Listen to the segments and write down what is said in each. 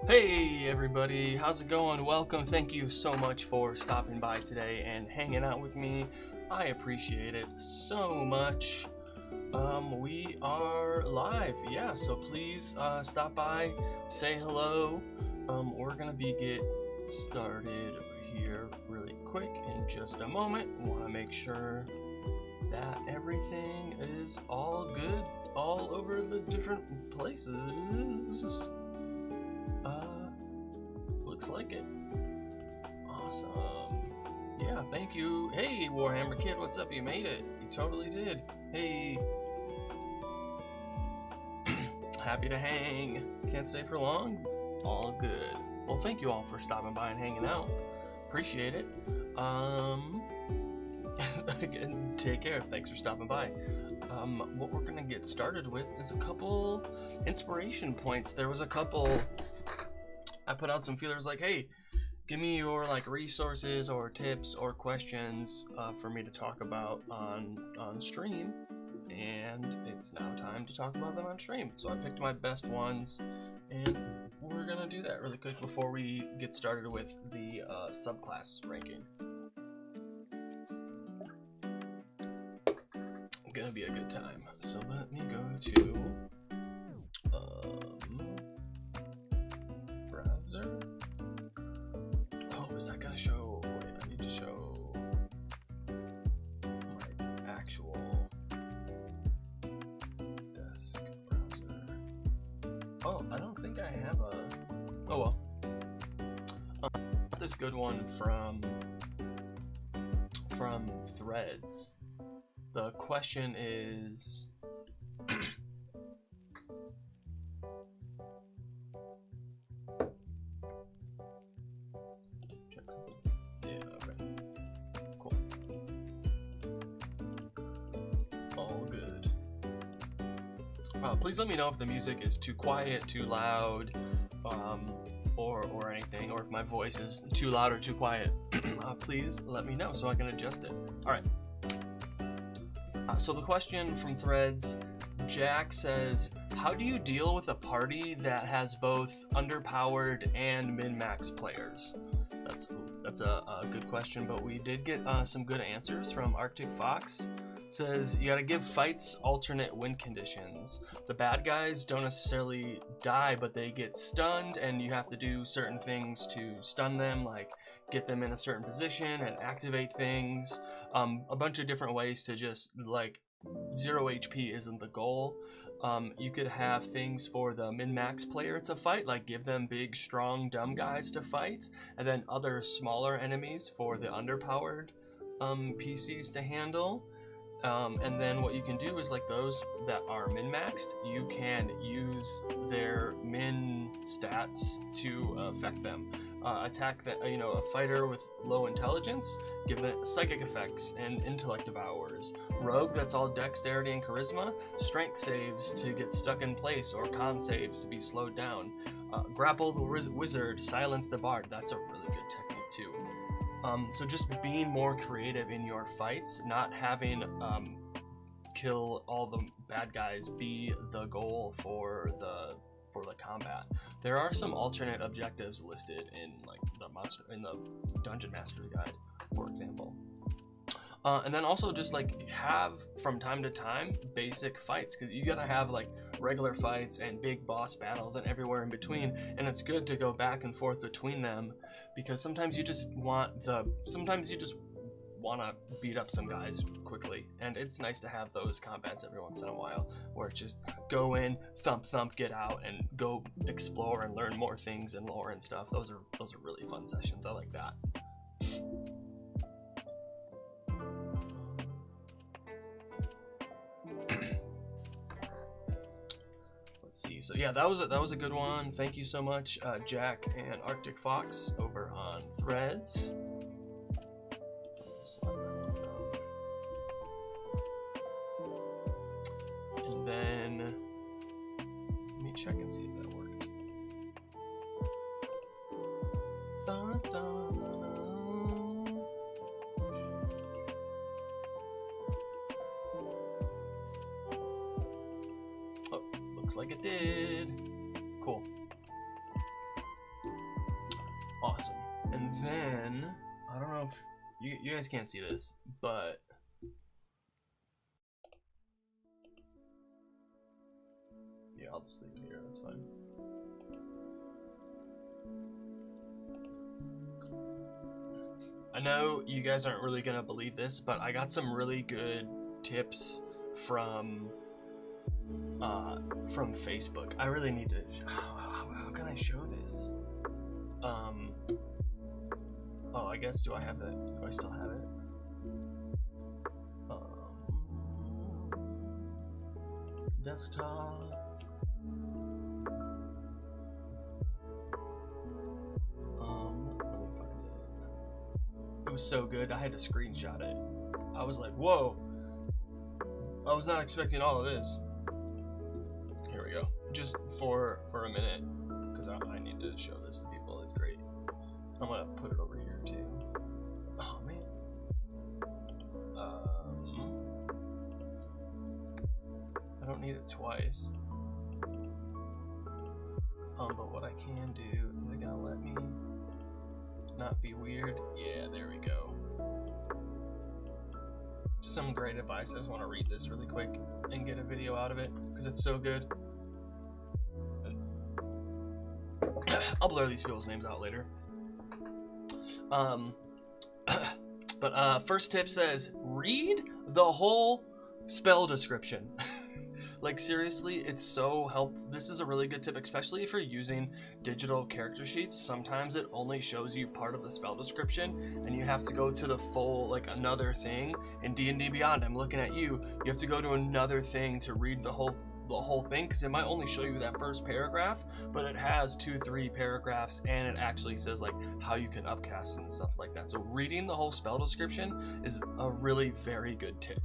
Hey everybody, how's it going? Welcome. Thank you so much for stopping by today and hanging out with me. I appreciate it so much. We are live, yeah, so please stop by, say hello. We're gonna get started here really quick in just a moment. Want to make sure that everything is all good all over the different places. Looks like it. Awesome. Yeah, thank you. Hey, Warhammer Kid, what's up? You made it. You totally did. Hey. Happy to hang. Can't stay for long? All good. Well, thank you all for stopping by and hanging out. Appreciate it. Again, take care. Thanks for stopping by. What we're gonna get started with is a couple inspiration points. There was a couple. I put out some feelers like, hey, give me your resources or tips or questions for me to talk about on stream, and it's now time to talk about them on stream. So I picked my best ones, and we're gonna do that really quick before we get started with the subclass ranking. Gonna be a good time. So let me go to browser. Oh, is that gonna show? Wait, I need to show my actual desk browser. Oh, I don't think I have a. Oh well. This good one from Threads. The question is, yeah, okay, cool, all good. Please let me know if the music is too quiet, too loud, or anything, or if my voice is too loud or too quiet. Please let me know so I can adjust it. All right. So the question from Threads, Jack says, how do you deal with a party that has both underpowered and min-max players? That's a good question, but we did get some good answers from Arctic Fox. Says you gotta give fights alternate win conditions. The bad guys don't necessarily die, but they get stunned, and you have to do certain things to stun them, like get them in a certain position and activate things. A bunch of different ways to just, 0 HP isn't the goal. You could have things for the min-max player to fight, like give them big, strong, dumb guys to fight, and then other smaller enemies for the underpowered PCs to handle. And then what you can do is, those that are min-maxed, you can use their min stats to affect them. Attack that, a fighter with low intelligence, give it psychic effects and intellect devours. Rogue that's all dexterity and charisma, strength saves to get stuck in place or con saves to be slowed down. Grapple the wizard, silence the bard. That's a really good technique too. So just being more creative in your fights, not having kill all the bad guys be the goal for the combat. There are some alternate objectives listed in the Dungeon Master Guide, for example. And then also just have from time to time basic fights, because you gotta have regular fights and big boss battles and everywhere in between, and it's good to go back and forth between them, because sometimes you just want to beat up some guys quickly, and it's nice to have those combats every once in a while where it's just go in, thump, get out, and go explore and learn more things and lore and stuff. Those are really fun sessions. I like that. Let's see. So yeah, that was a good one. Thank you so much, Jack and Arctic Fox over on Threads. And then let me check and see if that worked. Dun, dun, dun. Oh, looks like it did. Cool. And then, I don't know if you guys can't see this, but yeah, I'll just leave it here, that's fine. I know you guys aren't really gonna believe this, but I got some really good tips from Facebook. I really need to, how can I show this? Oh, I guess, do I have it? Do I still have it? Desktop. Let me find it. It was so good, I had to screenshot it. I was like, whoa. I was not expecting all of this. Here we go. Just for a minute, because I need to show this to people. It's great. I'm gonna put it over here too. Oh man. I don't need it twice. But what I can do, is it gonna let me not be weird? Yeah, there we go. Some great advice. I just want to read this really quick and get a video out of it because it's so good. I'll blur these people's names out later. But first tip says read the whole spell description. Like seriously, it's so helpful. This is a really good tip, especially if you're using digital character sheets. Sometimes it only shows you part of the spell description and you have to go to the full, like another thing. In D&D Beyond, I'm looking at you, you have to go to another thing to read the whole thing, because it might only show you that first paragraph, but it has 2-3 paragraphs and it actually says like how you can upcast it and stuff like that. So reading the whole spell description is a really very good tip.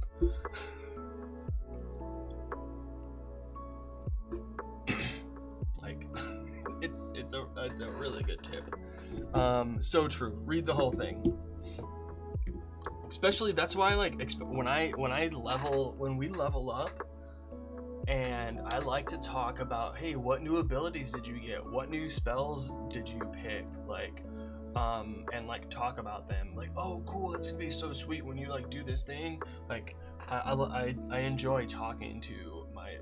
Like it's a really good tip. So true. Read the whole thing. Especially that's why like when we level up, and I like to talk about, hey, what new abilities did you get? What new spells did you pick? Like, and like talk about them. Like, oh, cool, that's gonna be so sweet when you like do this thing. Like, I enjoy talking to my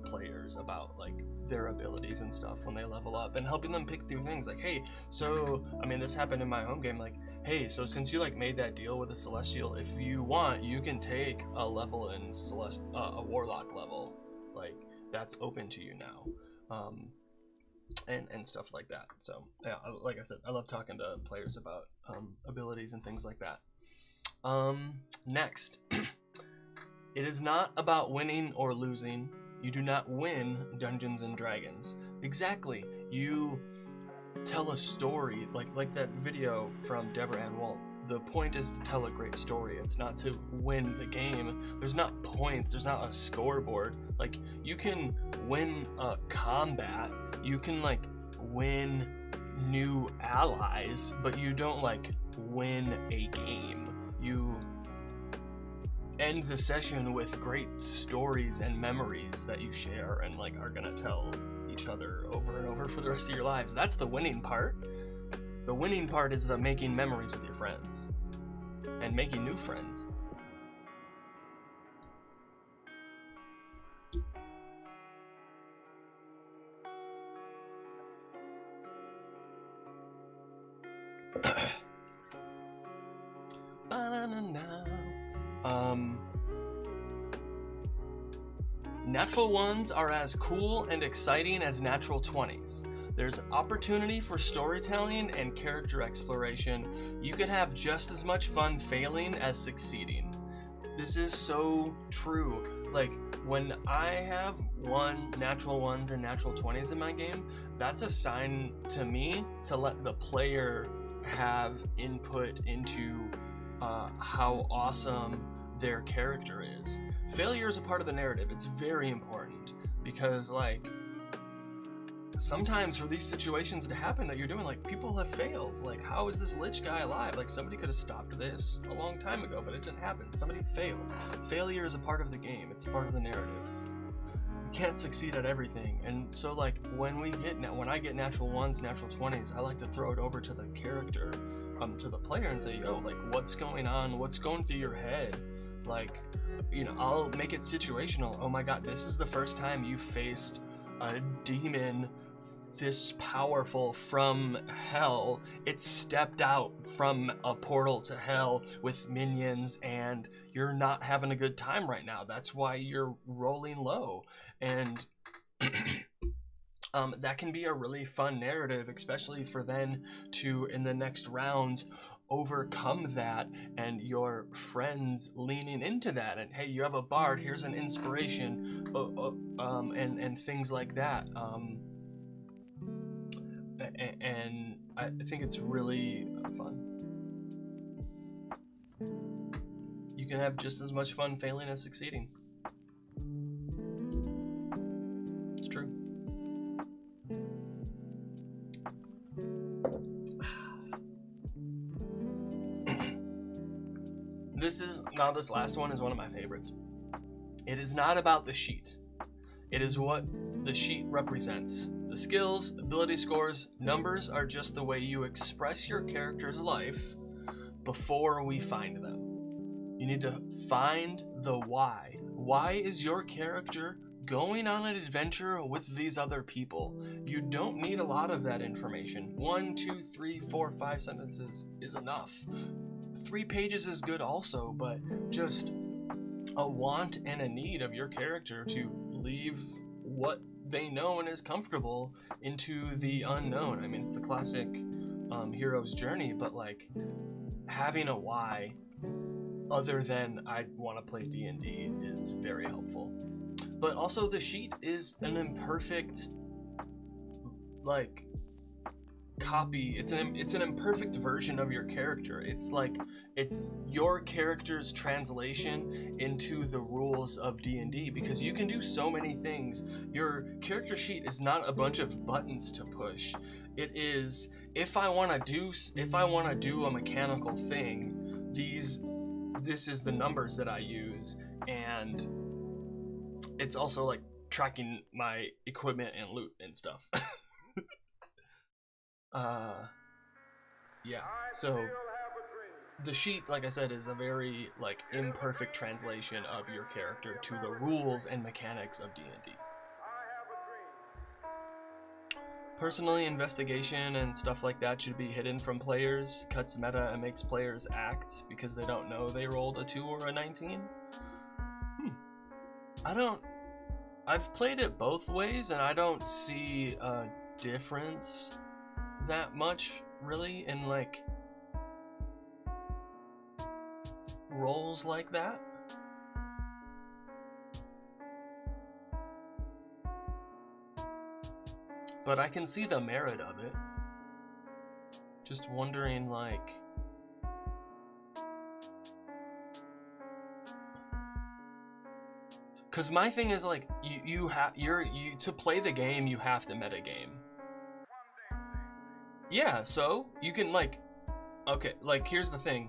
players about like their abilities and stuff when they level up and helping them pick through things. Like, hey, so I mean, this happened in my home game. Like, hey, so since you like made that deal with a Celestial, if you want, you can take a level in a Warlock level. Like that's open to you now, and stuff like that. So yeah, like I said, I love talking to players about abilities and things like that. Next, it is not about winning or losing. You do not win Dungeons and Dragons. Exactly. You tell a story, like that video from Deborah Ann Walt. The point is to tell a great story. It's not to win the game. There's not points. There's not a scoreboard. Like, you can win a combat. You can, like, win new allies, but you don't, like, win a game. You end the session with great stories and memories that you share and, like, are gonna tell each other over and over for the rest of your lives. That's the winning part. The winning part is the making memories with your friends and making new friends. Natural ones are as cool and exciting as natural 20s. There's opportunity for storytelling and character exploration. You can have just as much fun failing as succeeding. This is so true. Like, when I have natural ones and natural 20s in my game, that's a sign to me to let the player have input into how awesome their character is. Failure is a part of the narrative. It's very important because, like, sometimes for these situations to happen that you're doing, like, people have failed. Like, how is this Lich guy alive? Like, somebody could have stopped this a long time ago, but it didn't happen. Somebody failed. Failure is a part of the game. It's a part of the narrative. You can't succeed at everything. And so, like, when I get natural ones, natural 20s, I like to throw it over to the character to the player and say, yo, like, what's going on? What's going through your head? Like, you know, I'll make it situational. Oh my god, this is the first time you faced a demon this powerful from hell. It stepped out from a portal to hell with minions, and you're not having a good time right now. That's why you're rolling low. And that can be a really fun narrative, especially for then to, in the next round, overcome that, and your friends leaning into that, and hey, you have a bard, here's an inspiration, and things like that. And I think it's really fun. You can have just as much fun failing as succeeding. It's true. This last one is one of my favorites. It is not about the sheet. It is what the sheet represents. The skills, ability scores, numbers are just the way you express your character's life before we find them. You need to find the why. Why is your character going on an adventure with these other people? You don't need a lot of that information. 1, 2, 3, 4, 5 sentences is enough. 3 pages is good also, but just a want and a need of your character to leave what they know and is comfortable into the unknown. I mean, it's the classic hero's journey, but like having a why other than I want to play D&D is very helpful. But also the sheet is an imperfect like copy. It's an imperfect version of your character. It's like it's your character's translation into the rules of D&D, because you can do so many things. Your character sheet is not a bunch of buttons to push. It is, if I want to do a mechanical thing, this is the numbers that I use, and it's also like tracking my equipment and loot and stuff. Yeah, so the sheet, like I said, is a very like imperfect translation of your character to the rules and mechanics of D&D. Personally, investigation and stuff like that should be hidden from players. Cuts meta and makes players act because they don't know they rolled a 2 or a 19. I've played it both ways, and I don't see a difference that much really in like roles like that. But I can see the merit of it. Just wondering, like, because my thing is like you to play the game you have to metagame. Yeah, so you can like, okay, like here's the thing.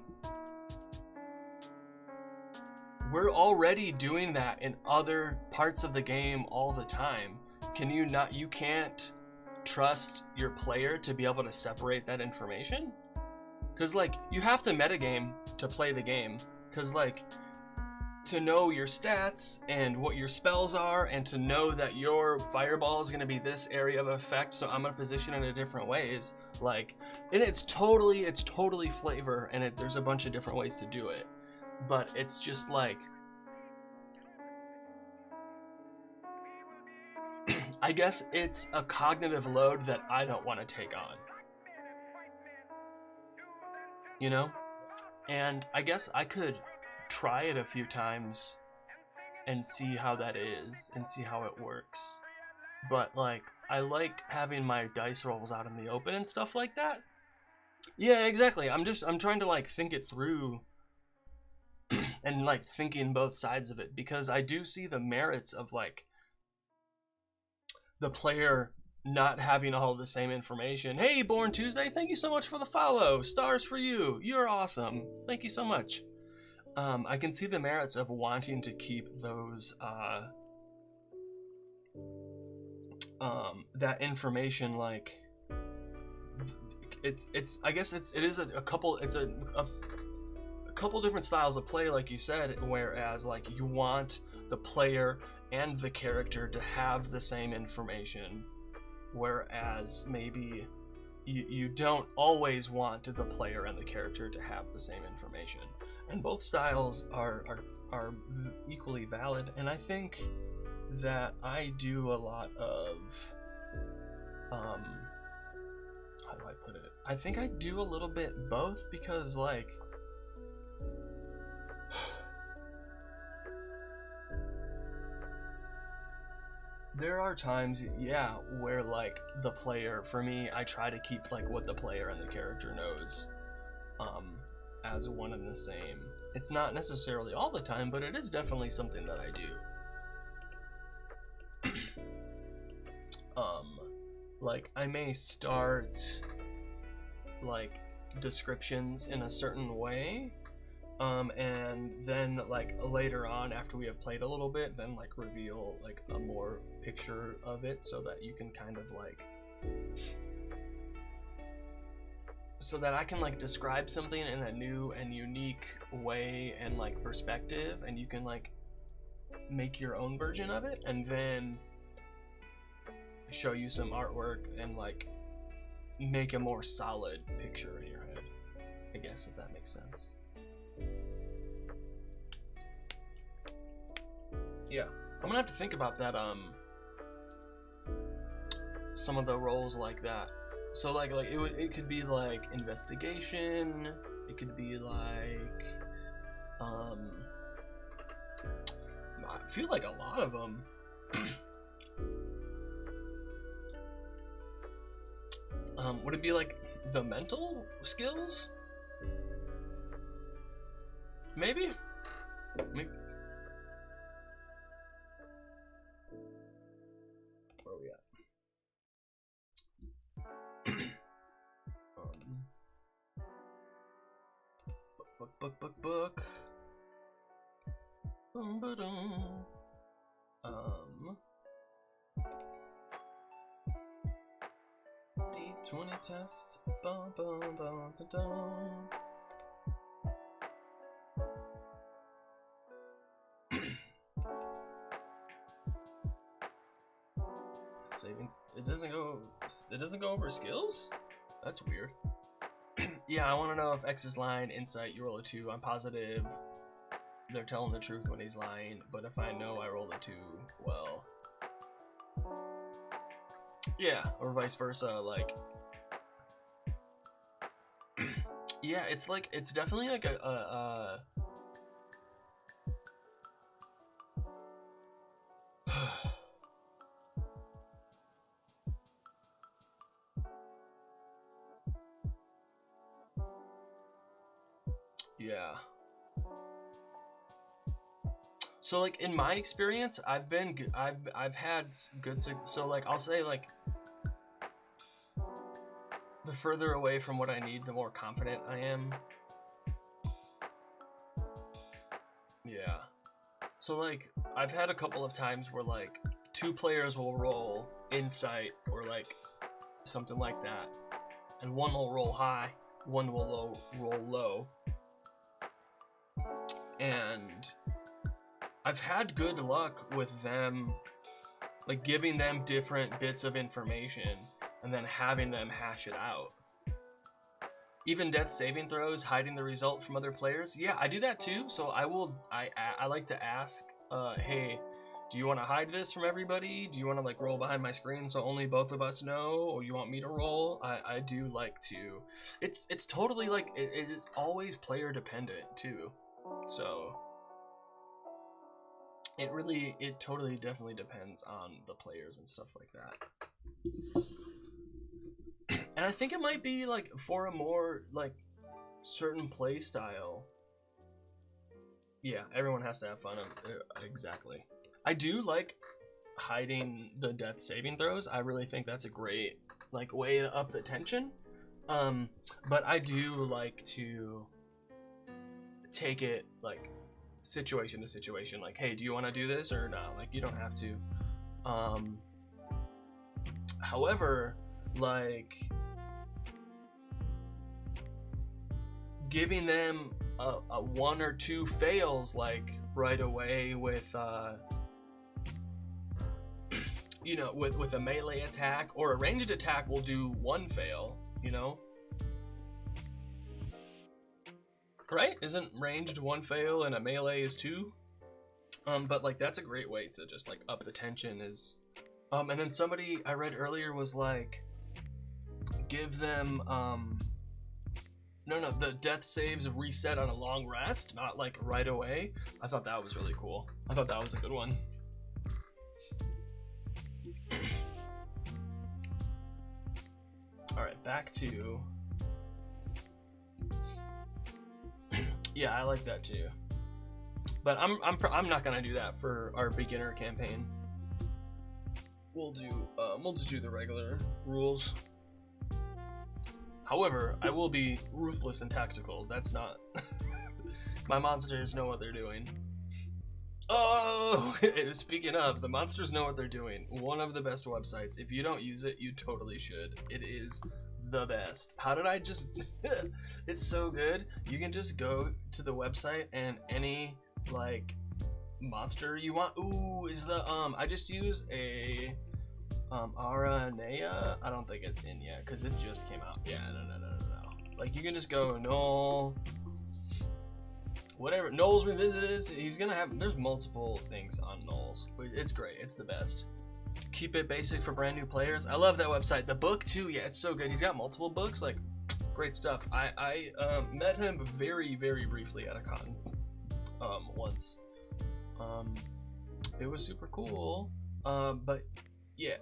We're already doing that in other parts of the game all the time. You can't trust your player to be able to separate that information? Because like, you have to metagame to play the game. Because like, to know your stats and what your spells are, and to know that your fireball is going to be this area of effect, so I'm going to position it in different ways. Like, and it's totally flavor, and there's a bunch of different ways to do it. But it's just like, I guess it's a cognitive load that I don't want to take on. You know? And I guess I could try it a few times and see how that is, and see how it works. But like, I like having my dice rolls out in the open and stuff like that. Yeah, exactly. I'm trying to like think it through and like thinking both sides of it, because I do see the merits of like the player not having all the same information. Hey, Born Tuesday, thank you so much for the follow. Stars for you. You're awesome. Thank you so much. I can see the merits of wanting to keep those that information like I guess it is a couple, it's a couple different styles of play, like you said, whereas like you want the player and the character to have the same information, whereas maybe you don't always want the player and the character to have the same information. And both styles are equally valid, and I think that I do a lot of how do I put it? I think I do a little bit both, because like there are times, yeah, where like the player, for me, I try to keep like what the player and the character knows as one and the same. It's not necessarily all the time, but it is definitely something that I do. Like I may start like descriptions in a certain way, and then like later on, after we have played a little bit, then like reveal like a more picture of it, so that you can kind of like, so that I can like describe something in a new and unique way and like perspective, and you can like make your own version of it, and then show you some artwork and like make a more solid picture in your head, I guess, if that makes sense. Yeah, I'm gonna have to think about that, some of the roles like that. So like it could be like investigation, it could be like I feel like a lot of them would it be like the mental skills? Maybe? Maybe. Where are we at? Book. D20 test. Saving. It doesn't go over skills? That's weird. Yeah, I want to know if X is lying. Insight, you roll a 2. I'm positive they're telling the truth when he's lying, but if I know I rolled a 2, well, yeah, or vice versa. Like, yeah, it's like, it's definitely like a yeah. So like in my experience, I've had good, so like I'll say like the further away from what I need, the more confident I am. Yeah. So like I've had a couple of times where like 2 players will roll insight or like something like that, and one will roll high, one will roll low, and I've had good luck with them, like giving them different bits of information and then having them hash it out. Even death saving throws, hiding the result from other players. Yeah, I do that too. So I like to ask, hey, do you want to hide this from everybody? Do you want to like roll behind my screen so only both of us know, or you want me to roll? I do like to. It's totally like it is always player dependent too. So it totally definitely depends on the players and stuff like that. And I think it might be like for a more like certain play style. Yeah, everyone has to have fun. Exactly. I do like hiding the death saving throws. I really think that's a great like way to up the tension. But I do like to take it like situation to situation, like, hey, do you want to do this or not? Like, you don't have to. However, like giving them a 1 or 2 fails like right away with you know, with a melee attack, or a ranged attack will do 1 fail, you know, right? Isn't ranged 1 fail and a melee is 2? But like that's a great way to just like up the tension. Is and then somebody I read earlier was like, give them no, the death saves reset on a long rest, not like right away. I thought that was really cool. I thought that was a good one. All right, back to yeah, I like that too. But I'm not gonna do that for our beginner campaign. We'll just do the regular rules. However, I will be ruthless and tactical. That's not my monsters know what they're doing. Oh, speaking of, the monsters know what they're doing. One of the best websites. If you don't use it, you totally should. It is the best. How did I just it's so good. You can just go to the website and any like monster you want. Ooh, is the I just use a Aranea. I don't think it's in yet because it just came out. Yeah, no. Like you can just go null, whatever. Null's Revisited. He's gonna have. There's multiple things on nulls. It's great. It's the best. Keep it basic for brand new players. I love that website. The book too. Yeah, it's so good. He's got multiple books. Like, great stuff. I met him very briefly at a con once. It was super cool. But yeah,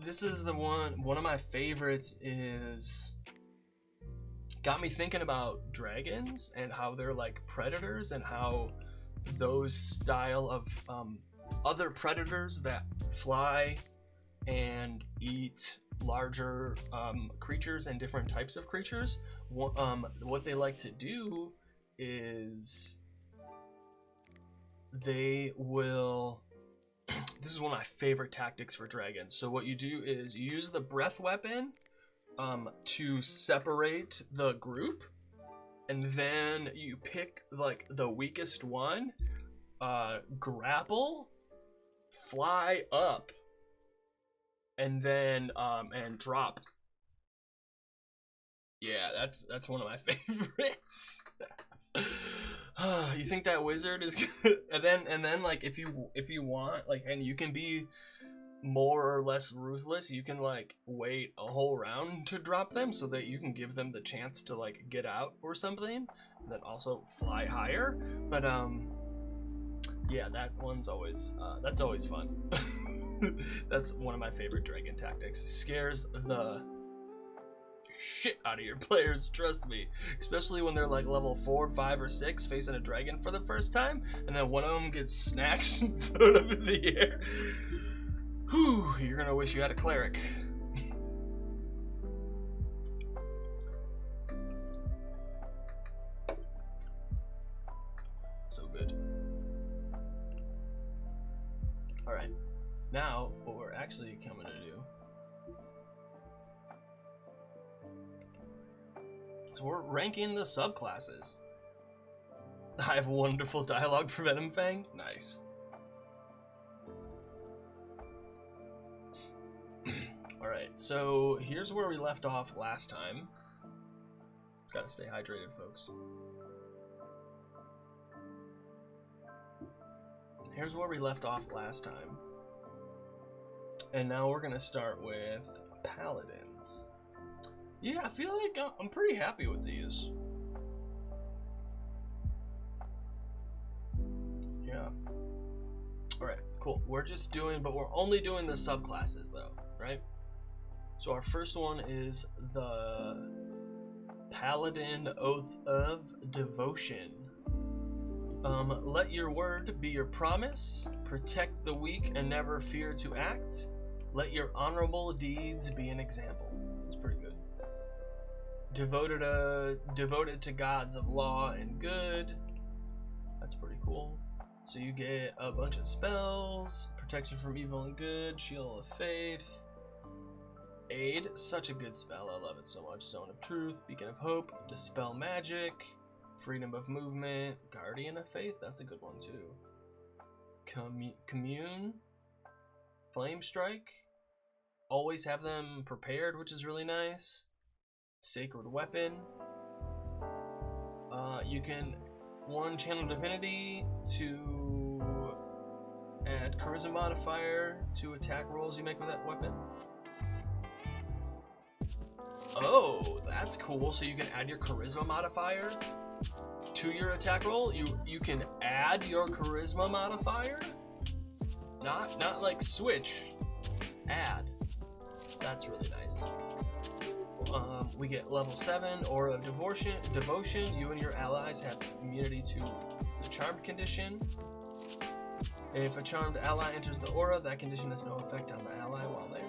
this is the one of my favorites. Is got me thinking about dragons and how they're like predators, and how those style of other predators that fly and eat larger creatures and different types of creatures, what they like to do is they will this is one of my favorite tactics for dragons. So what you do is you use the breath weapon to separate the group, and then you pick like the weakest one, grapple, fly up, and then and drop. Yeah, that's one of my favorites. You think that wizard is good? and then like if you want, like, and you can be more or less ruthless, you can like wait a whole round to drop them so that you can give them the chance to like get out or something, and then also fly higher. But yeah, that one's always that's always fun. That's one of my favorite dragon tactics. Scares the shit out of your players, trust me, especially when they're like level 4, 5, or 6 facing a dragon for the first time, and then one of them gets snatched and thrown up in the air. Whew, you're gonna wish you had a cleric. So good. Alright, now what we're actually coming to do, so we're ranking the subclasses. I have wonderful dialogue for Venom Fang. Nice. Alright, so here's where we left off last time. Gotta stay hydrated, folks. Here's where we left off last time. And now we're gonna start with paladins. Yeah, I feel like I'm pretty happy with these. Yeah. Alright, cool. We're just doing, but we're only doing the subclasses though, right? So our first one is the Paladin Oath of Devotion. Let your word be your promise. Protect the weak and never fear to act. Let your honorable deeds be an example. It's pretty good. Devoted to gods of law and good. That's pretty cool. So you get a bunch of spells. Protection from evil and good. Shield of faith. Aid, such a good spell. I love it so much. Zone of truth. Beacon of hope. Dispel magic. freedom of movement, guardian of faith, that's a good one too. Commune, flame strike, always have them prepared, which is really nice. Sacred weapon. You can one channel divinity to add charisma modifier to attack rolls you make with that weapon. Oh, that's cool. So you can add your charisma modifier to your attack roll. You can add your charisma modifier. Not like switch. Add. That's really nice. We get level 7 Aura of Devotion. You and your allies have immunity to the charmed condition. If a charmed ally enters the aura, that condition has no effect on the ally while there.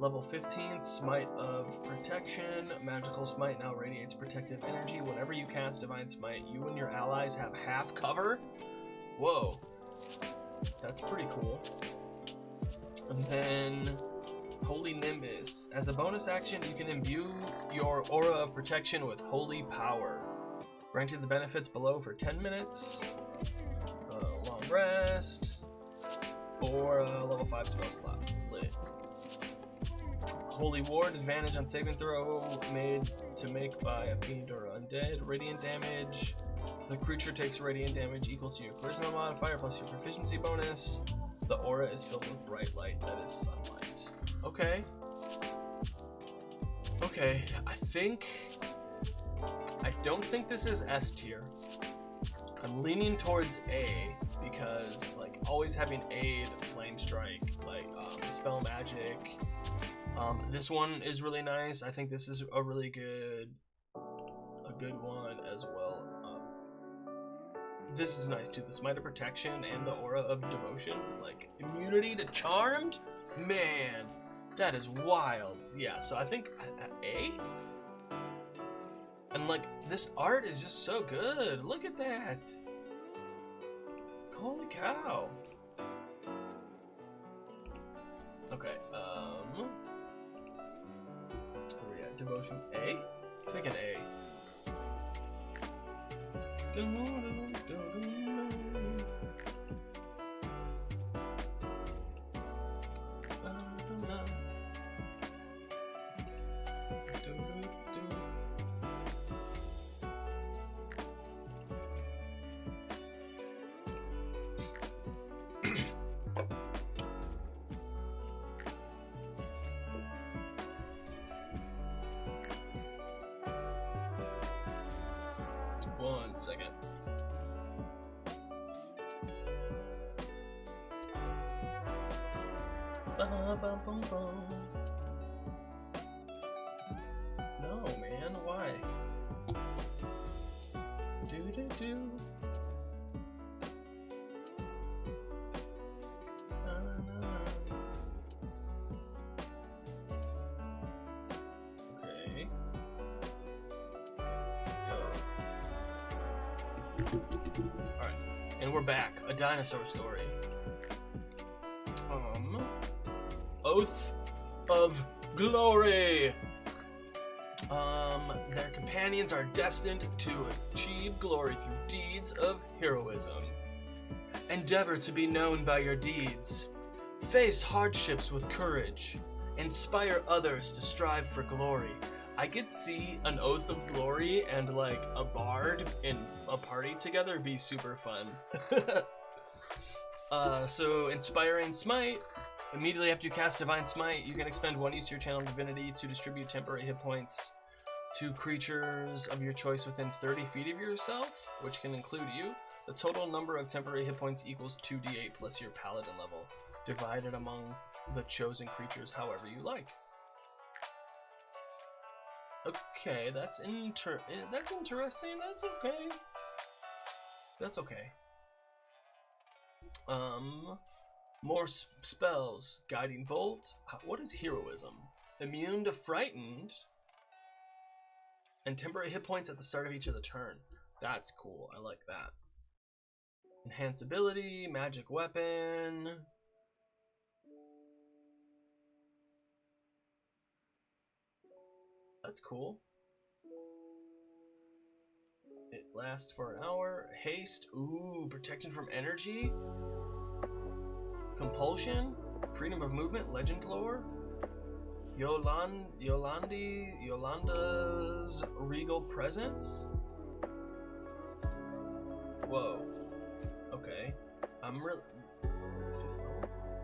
Level 15, Smite of Protection. Magical Smite now radiates protective energy. Whenever you cast Divine Smite, you and your allies have half cover. Whoa. That's pretty cool. And then Holy Nimbus. As a bonus action, you can imbue your Aura of Protection with Holy Power. Granted the benefits below for 10 minutes. Long rest. Or a level 5 spell slot. Lit. Holy Ward, advantage on saving throw made to make by a fiend or undead. Radiant damage. The creature takes radiant damage equal to your charisma modifier plus your proficiency bonus. The aura is filled with bright light that is sunlight. Okay. Okay, I don't think this is S tier. I'm leaning towards A because like always having aid, flame strike, like spell magic. This one is really nice. I think this is a really good one as well. This is nice too. The Smite of Protection and the Aura of Devotion, like immunity to charmed. Man, that is wild. Yeah, so I think A. And like this art is just so good. Look at that. Holy cow. Okay. Where we at? Devotion A? I think an A. One second. No, man, why? Do. Okay. Alright, and we're back. A dinosaur story. Oath of Glory. Their companions are destined to achieve glory through deeds of heroism. Endeavor to be known by your deeds. Face hardships with courage. Inspire others to strive for glory. I could see an Oath of Glory and like a bard in a party together be super fun. So Inspiring Smite. Immediately after you cast Divine Smite, you can expend one use of your channel divinity to distribute temporary hit points to creatures of your choice within 30 feet of yourself, which can include you. The total number of temporary hit points equals 2d8 plus your paladin level, divided among the chosen creatures however you like. Okay, that's interesting. That's okay. That's okay. More spells. Guiding Bolt. What is Heroism? Immune to Frightened. And temporary hit points at the start of each of the turn. That's cool. I like that. Enhance ability. Magic weapon. That's cool. It lasts for an hour. Haste. Ooh, protection from energy. Compulsion. Freedom of movement. Legend lore. Yolanda's regal presence. Whoa. Okay. I'm really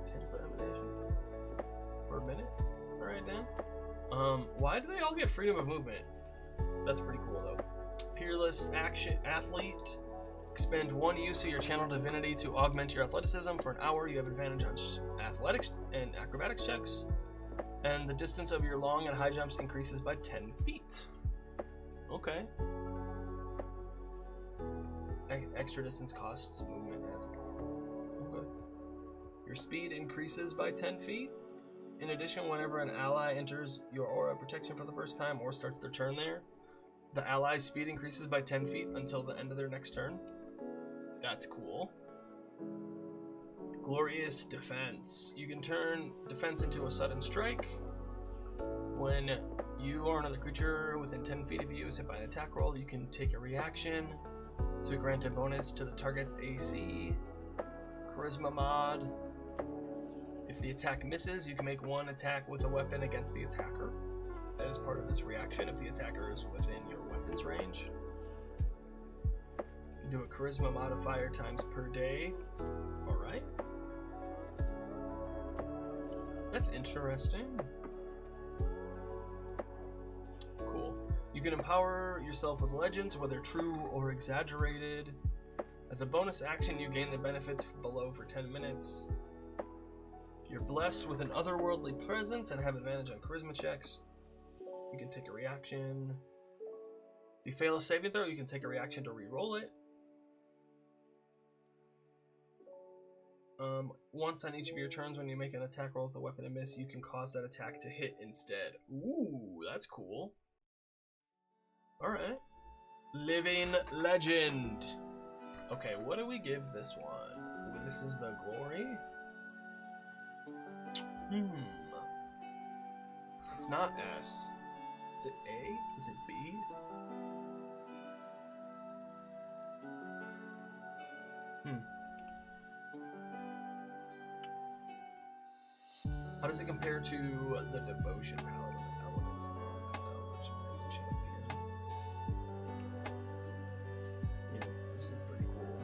10-foot emanation for a minute. All right then. Why do they all get freedom of movement? That's pretty cool though. Peerless action athlete. Expend 1 use of your channel divinity to augment your athleticism. For an hour, you have advantage on athletics and acrobatics checks. And the distance of your long and high jumps increases by 10 feet. Okay. Extra distance costs movement as well. Okay. Your speed increases by 10 feet. In addition, whenever an ally enters your aura of protection for the first time or starts their turn there, the ally's speed increases by 10 feet until the end of their next turn. That's cool. Glorious defense. You can turn defense into a sudden strike. When you or another creature within 10 feet of you is hit by an attack roll, you can take a reaction to grant a bonus to the target's AC. Charisma mod. If the attack misses, you can make 1 attack with a weapon against the attacker. That is part of this reaction if the attacker is within your weapon's range. You can do a charisma modifier times per day. Alright. That's interesting. Cool. You can empower yourself with legends, whether true or exaggerated. As a bonus action, you gain the benefits below for 10 minutes. You're blessed with an otherworldly presence and have advantage on charisma checks. You can take a reaction. If you fail a saving throw, you can take a reaction to re-roll it. Once on each of your turns, when you make an attack roll with a weapon and miss, you can cause that attack to hit instead. Ooh, that's cool. Alright. Living Legend. Okay, what do we give this one? Ooh, this is the glory. It's not S. Is it A? Is it B? How does it compare to the Devotion Paladin Elements book? Yeah, this is pretty cool.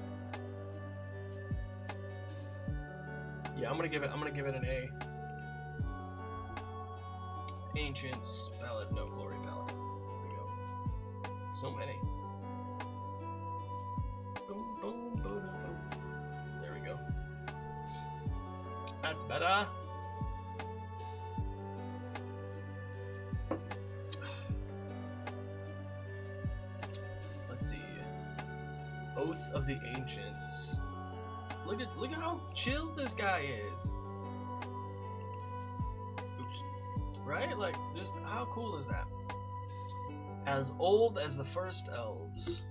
Yeah, I'm gonna give it an A. Ancients ballad, no glory ballad. There we go. So many. Boom, boom, boom, boom. There we go. That's better. Let's see. Oath of the Ancients. Look at how chill this guy is. Right? Like, just how cool is that? As old as the first elves.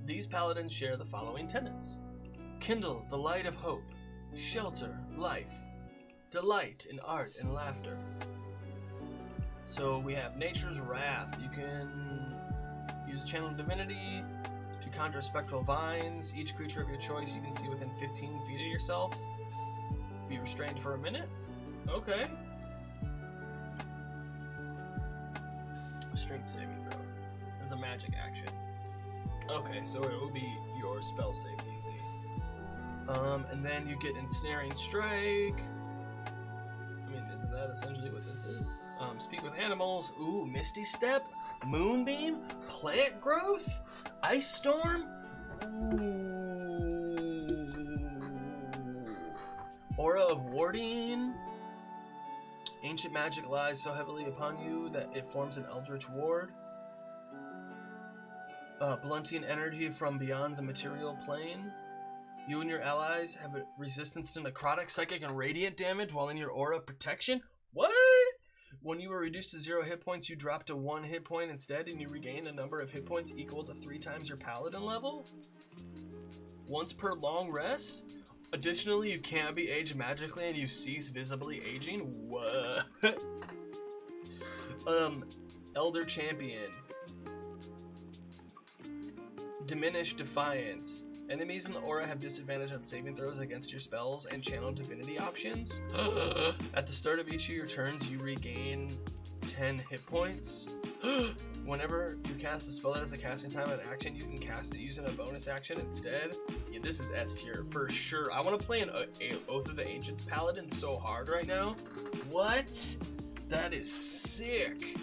These paladins share the following tenets. Kindle the light of hope. Shelter, life. Delight in art and laughter. So we have Nature's Wrath. You can use a channel divinity to conjure spectral vines. Each creature of your choice you can see within 15 feet of yourself. Be restrained for a minute. Okay. Strength saving throw. As a magic action. Okay, so it will be your spell save DC. And then you get Ensnaring Strike. I mean, isn't that essentially what this is? Speak with animals. Ooh, Misty Step. Moonbeam. Plant Growth. Ice Storm. Ooh. Aura of Warding. Ancient magic lies so heavily upon you that it forms an eldritch ward. Blunting energy from beyond the material plane. You and your allies have a resistance to necrotic, psychic, and radiant damage while in your aura of protection. What? When you were reduced to 0 hit points, you drop to 1 hit point instead, and you regain a number of hit points equal to 3 times your paladin level. Once per long rest. Additionally, you can't be aged magically and you cease visibly aging. What? Elder Champion. Diminished Defiance. Enemies in the aura have disadvantage on saving throws against your spells and channel divinity options. At the start of each of your turns, you regain 10 hit points. Whenever you cast a spell that has a casting time and action, you can cast it using a bonus action instead. Yeah, this is S tier for sure. I want to play an Oath of the Ancients Paladin so hard right now. What? That is sick.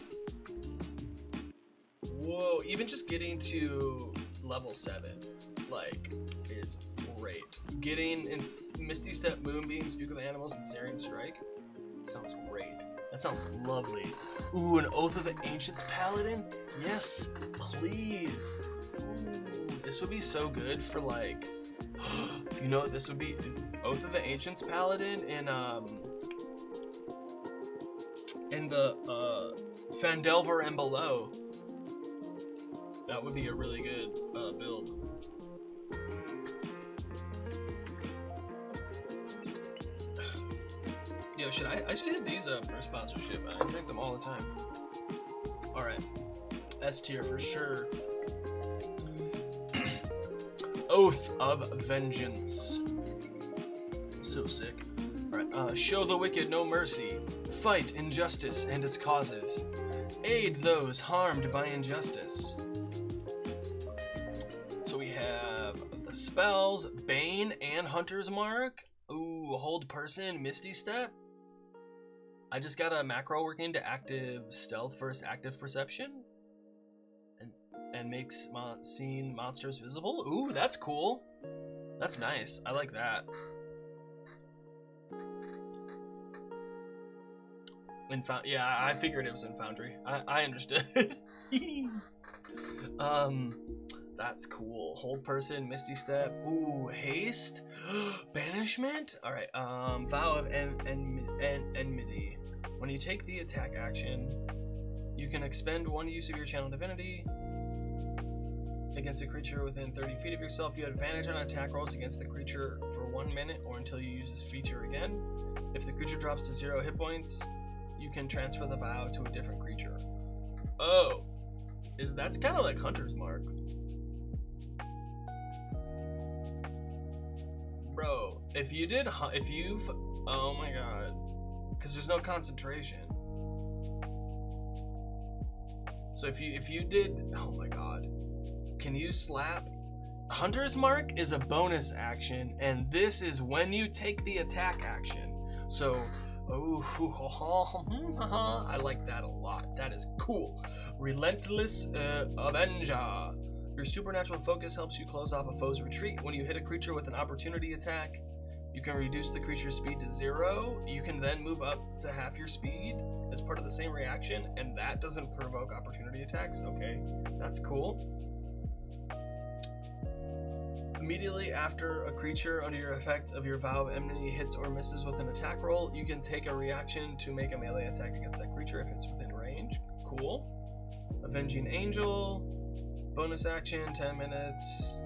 Whoa, even just getting to level 7, like, is great. Getting in Misty Step, Moonbeam, Speak with Animals, and Searing Strike. Sounds great. That sounds lovely. Ooh, an Oath of the Ancients Paladin? Yes, please. Ooh, this would be so good for, like, you know, this would be Oath of the Ancients Paladin in the Fandelver and below. That would be a really good build. Yo, I should hit these up for sponsorship. I drink them all the time. Alright. S tier for sure. Oath of Vengeance. So sick. Alright, show the wicked no mercy. Fight injustice and its causes. Aid those harmed by injustice. So we have the spells, Bane and Hunter's Mark. Ooh, Hold Person, Misty Step. I just got a macro working to active stealth versus active perception. And makes seen monsters visible. Ooh, that's cool. That's nice. I like that. Yeah, I figured it was in Foundry. I understood. That's cool. Hold Person, Misty Step. Ooh, Haste. Banishment. All right. Vow of Enmity. When you take the attack action, you can expend one use of your channel divinity against a creature within 30 feet of yourself. You have advantage on attack rolls against the creature for 1 minute or until you use this feature again. If the creature drops to 0 hit points, you can transfer the vow to a different creature. Oh, that's kind of like Hunter's Mark. Bro, oh my god, because there's no concentration. So if you did, oh my god, can you slap? Hunter's Mark is a bonus action, and this is when you take the attack action. So, I like that a lot. That is cool. Relentless Avenger. Your supernatural focus helps you close off a foe's retreat. When you hit a creature with an opportunity attack, you can reduce the creature's speed to 0. You can then move up to half your speed as part of the same reaction, and that doesn't provoke opportunity attacks. Okay, that's cool. Immediately after a creature under your effect of your Vow of Enmity hits or misses with an attack roll, you can take a reaction to make a melee attack against that creature if it's within range. Cool. Avenging Angel. Bonus action, 10 minutes.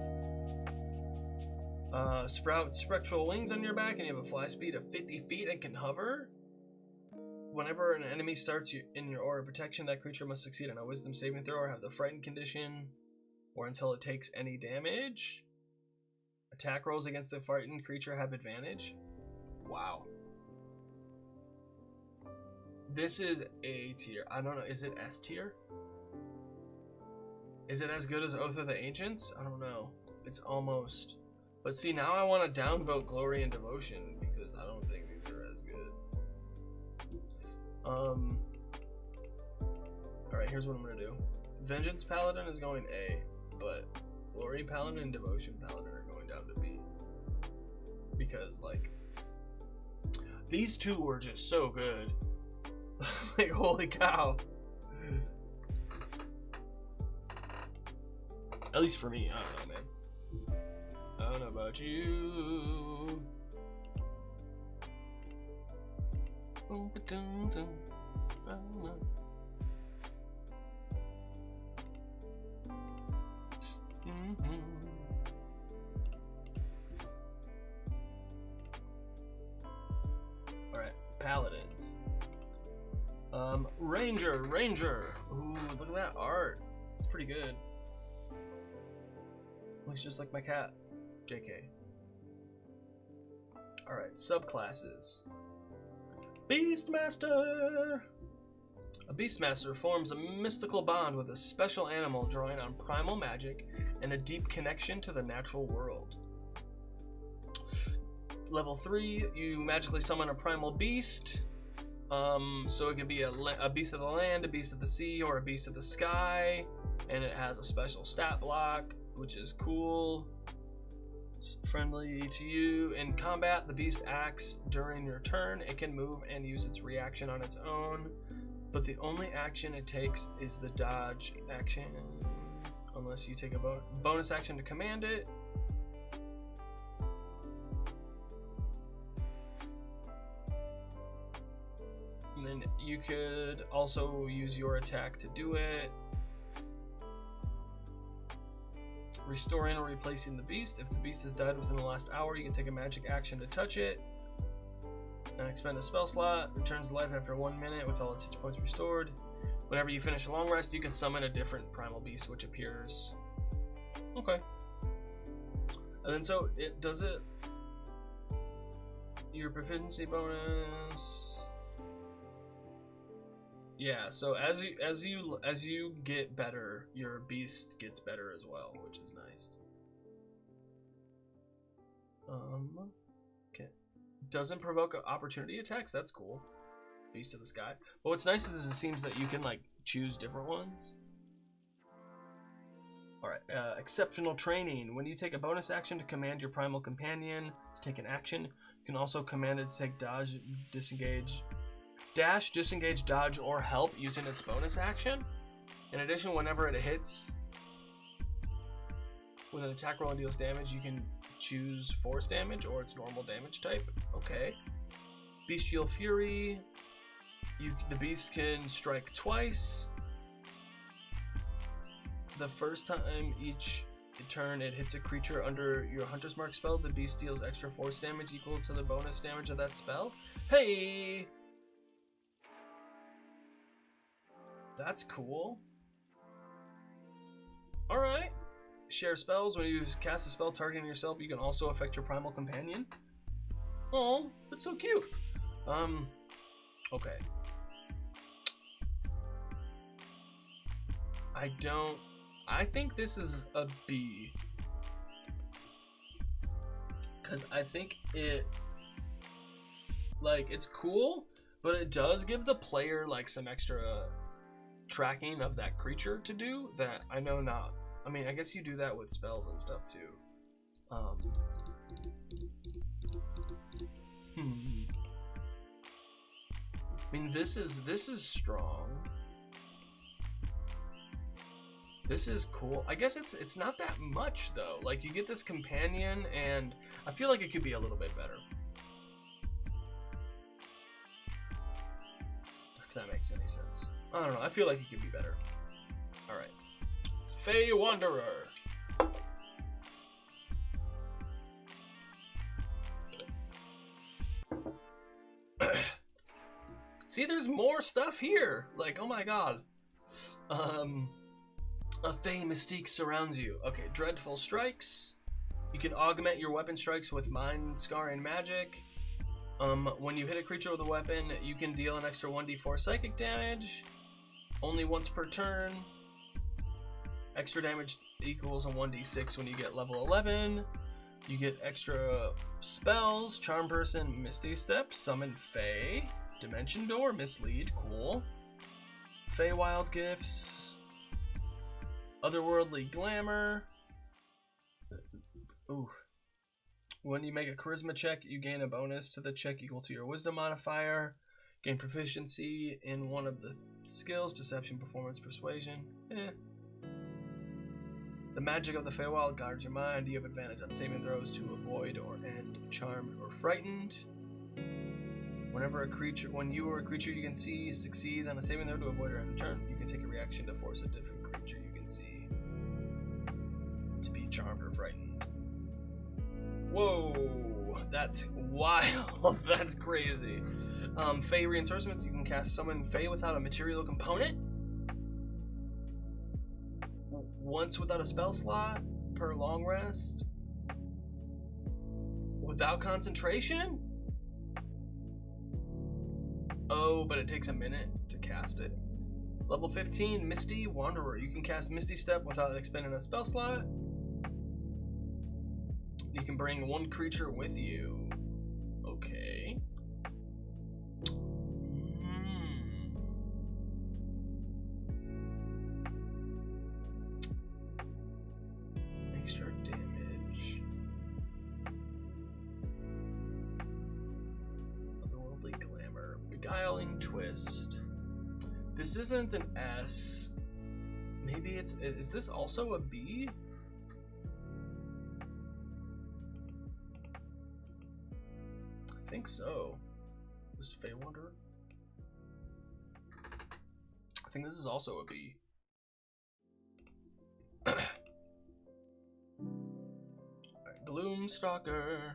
Sprout spectral wings on your back, and you have a fly speed of 50 feet and can hover. Whenever an enemy starts in your aura of protection, that creature must succeed on a wisdom saving throw or have the frightened condition, or until it takes any damage. Attack rolls against the frightened creature have advantage. Wow. This is A tier. I don't know. Is it S tier? Is it as good as Oath of the Ancients? I don't know. It's almost. But see, now I want to downvote Glory and Devotion because I don't think these are as good. Alright, here's what I'm going to do. Vengeance Paladin is going A, but Glory Paladin and Devotion Paladin are going down to B. Because, like, these two were just so good. Like, holy cow. At least for me, I don't know, man. I don't know about you. Alright, Paladins. Ranger. Ooh, look at that art. It's pretty good. Looks just like my cat. JK. Alright, subclasses. Beastmaster! A Beastmaster forms a mystical bond with a special animal, drawing on primal magic and a deep connection to the natural world. Level 3, you magically summon a primal beast. So it could be a beast of the land, a beast of the sea, or a beast of the sky. And it has a special stat block, which is cool. It's friendly to you. In combat, the beast acts during your turn. It can move and use its reaction on its own, but the only action it takes is the dodge action, unless you take a bonus action to command it. And then you could also use your attack to do it. Restoring or replacing the beast. If the beast is dead within the last hour, you can take a magic action to touch it and expend a spell slot. Returns to life after 1 minute with all its hit points restored. Whenever you finish a long rest, you can summon a different primal beast which appears. Okay. And then so it does it. Your proficiency bonus. Yeah, so as you get better, your beast gets better as well, which is nice. Okay. Doesn't provoke opportunity attacks. That's cool. Beast of the sky. But what's nice is it seems that you can like choose different ones. All right. Exceptional training. When you take a bonus action to command your primal companion to take an action, you can also command it to take dodge, disengage. Dash, disengage, dodge, or help using its bonus action. In addition, whenever it hits with an attack roll and deals damage, you can choose force damage or its normal damage type. Okay. Bestial Fury. The beast can strike twice. The first time each turn it hits a creature under your Hunter's Mark spell, the beast deals extra force damage equal to the bonus damage of that spell. Hey! That's cool. Alright. Share spells. When you cast a spell targeting yourself, you can also affect your primal companion. Oh, that's so cute. Okay. I think this is a B. Because I think it's cool, but it does give the player like some extra tracking of that creature to do that I know not. I mean, I guess you do that with spells and stuff too. I mean, this is strong. This is cool. I guess it's not that much though. Like you get this companion, and I feel like it could be a little bit better. If that makes any sense. I don't know. I feel like it could be better. All right. Fey Wanderer. See, there's more stuff here. Like, oh my god. A Fey mystique surrounds you. Okay, dreadful strikes. You can augment your weapon strikes with mind scarring magic. When you hit a creature with a weapon, you can deal an extra 1d4 psychic damage. Only once per turn. Extra damage equals a 1d6 when you get level 11. You get extra spells. Charm Person, Misty Step, Summon Fey, Dimension Door, Mislead, cool. Feywild Gifts, Otherworldly Glamour. Ooh. When you make a charisma check, you gain a bonus to the check equal to your wisdom modifier. Gain proficiency in one of the skills, deception, performance, persuasion. The magic of the Feywild guards your mind. You have advantage on saving throws to avoid or end charmed or frightened. When you or a creature you can see succeeds on a saving throw to avoid or end a turn, you can take a reaction to force a different creature you can see to be charmed or frightened. Whoa, that's wild. That's crazy. Fey reinforcements. You can cast Summon Fey without a material component. Once without a spell slot. per long rest. Without concentration? Oh, but it takes a minute to cast it. Level 15, Misty Wanderer. You can cast Misty Step without expending a spell slot. You can bring one creature with you. Okay. Extra damage. Otherworldly Glamour. Beguiling Twist. This isn't an S. Maybe it's... Is this also a B? I think so. This is Fey Wanderer. I think this is also a B. Alright, Gloomstalker.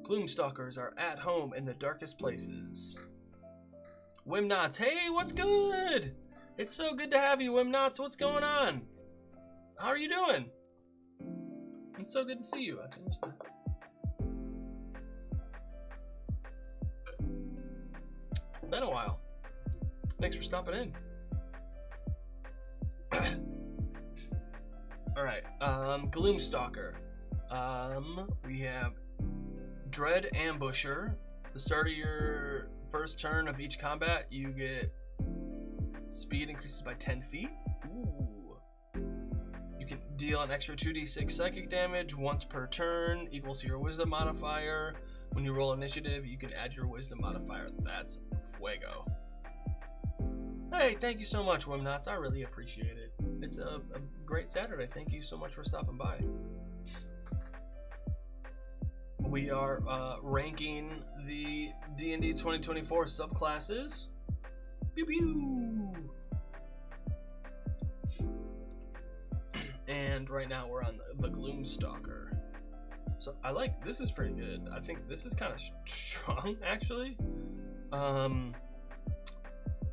Gloomstalkers are at home in the darkest places. Wimnots, hey, what's good? It's so good to have you, Wimnots. What's going on? How are you doing? It's so good to see you. I finished it. Been a while. Thanks for stopping in. Alright, Gloomstalker. We have Dread Ambusher. The start of your first turn of each combat, you get speed increases by 10 feet. Ooh. You can deal an extra 2d6 psychic damage once per turn, equal to your wisdom modifier. When you roll initiative, you can add your wisdom modifier. That's fuego. Hey, thank you so much, Wimnots. I really appreciate it. It's a great Saturday. Thank you so much for stopping by. We are ranking the D&D 2024 subclasses. Pew pew! And right now we're on the Gloomstalker. So I like, this is pretty good. I think this is kind of strong, actually.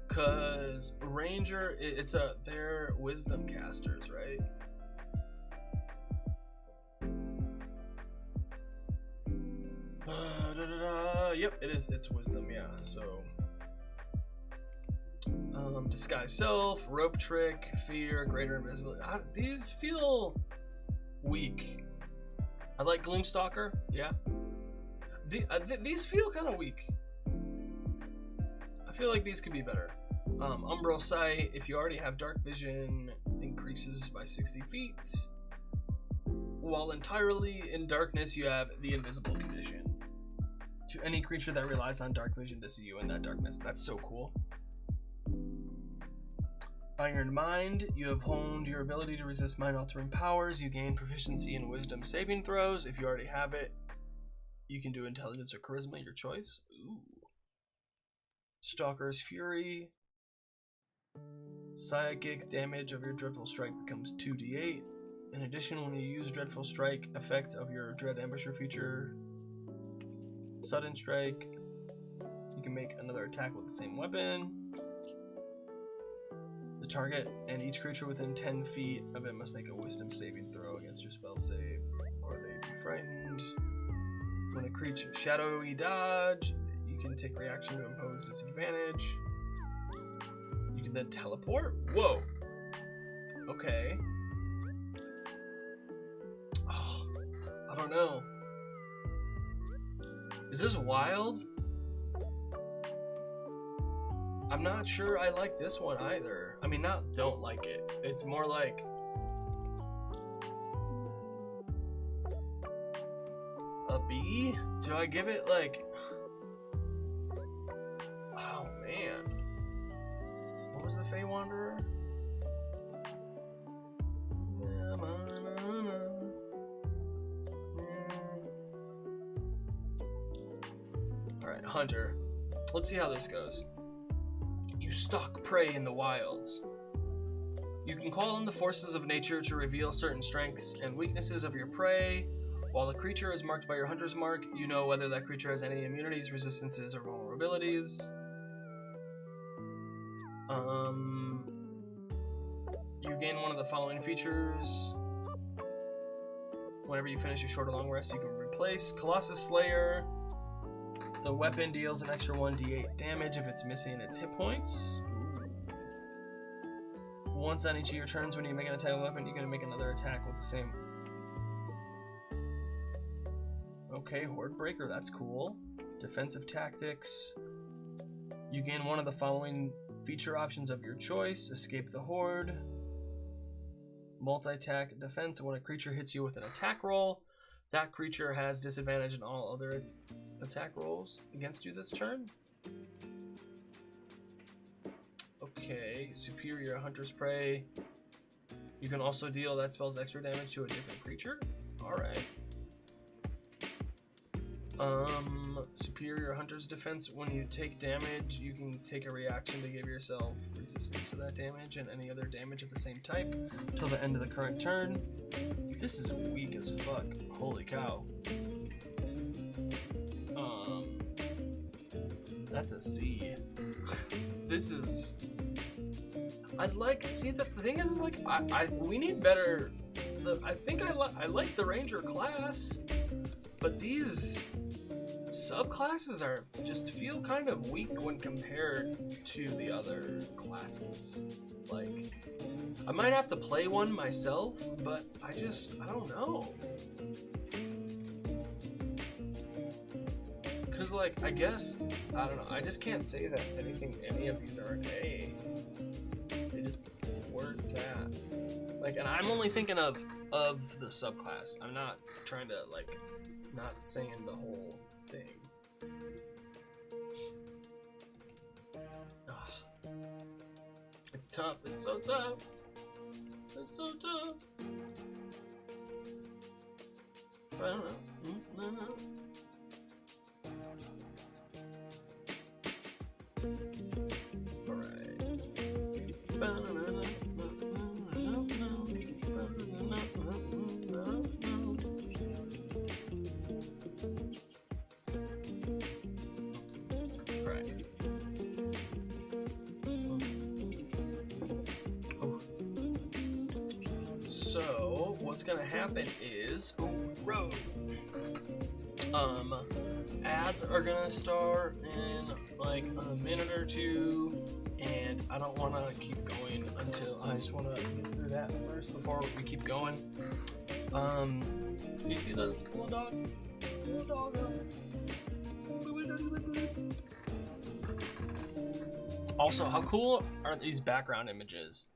Cause Ranger, they're wisdom casters, right? Yep, it's wisdom, yeah. So disguise self, rope trick, fear, greater invisibility. These feel weak. I like Gloomstalker, yeah. These feel kind of weak. I feel like these could be better. Umbral Sight, if you already have dark vision, increases by 60 feet. While entirely in darkness, you have the invisible condition. To any creature that relies on dark vision to see you in that darkness. That's so cool. Iron Mind, you have honed your ability to resist mind-altering powers. You gain proficiency in wisdom saving throws. If you already have it, you can do intelligence or charisma, your choice. Ooh. Stalker's Fury. Psychic damage of your Dreadful Strike becomes 2d8. In addition, when you use Dreadful Strike, effect of your Dread Ambusher feature, Sudden Strike, you can make another attack with the same weapon. The target and each creature within 10 feet of it must make a wisdom saving throw against your spell save, or they be frightened. When a creature shadowy dodge, you can take reaction to impose disadvantage. You can then teleport? Whoa! Okay. Oh, I don't know. Is this wild? I'm not sure I like this one either. I mean, don't like it. It's more like... a B? Do I give it like... Oh, man. What was the Fey Wanderer? Alright, Hunter. Let's see how this goes. You stalk prey in the wilds. You can call on the forces of nature to reveal certain strengths and weaknesses of your prey. While a creature is marked by your hunter's mark, you know whether that creature has any immunities, resistances, or vulnerabilities. You gain one of the following features. Whenever you finish a short or long rest, you can replace Colossus Slayer. The weapon deals an extra 1d8 damage if it's missing its hit points. Once on each of your turns, when you make an attack with a weapon, you're going to make another attack with the same. Okay, Horde Breaker, that's cool. Defensive Tactics. You gain one of the following feature options of your choice. Escape the Horde. Multi-attack defense. When a creature hits you with an attack roll, that creature has disadvantage in all other attack rolls against you this turn. Okay, Superior Hunter's Prey. You can also deal that spell's extra damage to a different creature. Alright. Superior Hunter's Defense. When you take damage, you can take a reaction to give yourself resistance to that damage and any other damage of the same type until the end of the current turn. This is weak as fuck. Holy cow. That's a C. This is... I'd like... See, the thing is, like, we need better... I think I like the Ranger class, but these subclasses are just feel kind of weak when compared to the other classes. Like, I might have to play one myself, but I don't know. Cause like, I guess, I don't know, I just can't say that any of these are an A. They just weren't that. Like, and I'm only thinking of the subclass. I'm not trying to, like, not saying the whole thing. Ugh. It's tough. It's so tough. It's so tough. I don't know. So what's gonna happen is, road. Ads are gonna start in like a minute or two, and I don't want to keep going until I just want to get through that first before we keep going. You see the little dog? Little dog. Also, how cool are these background images?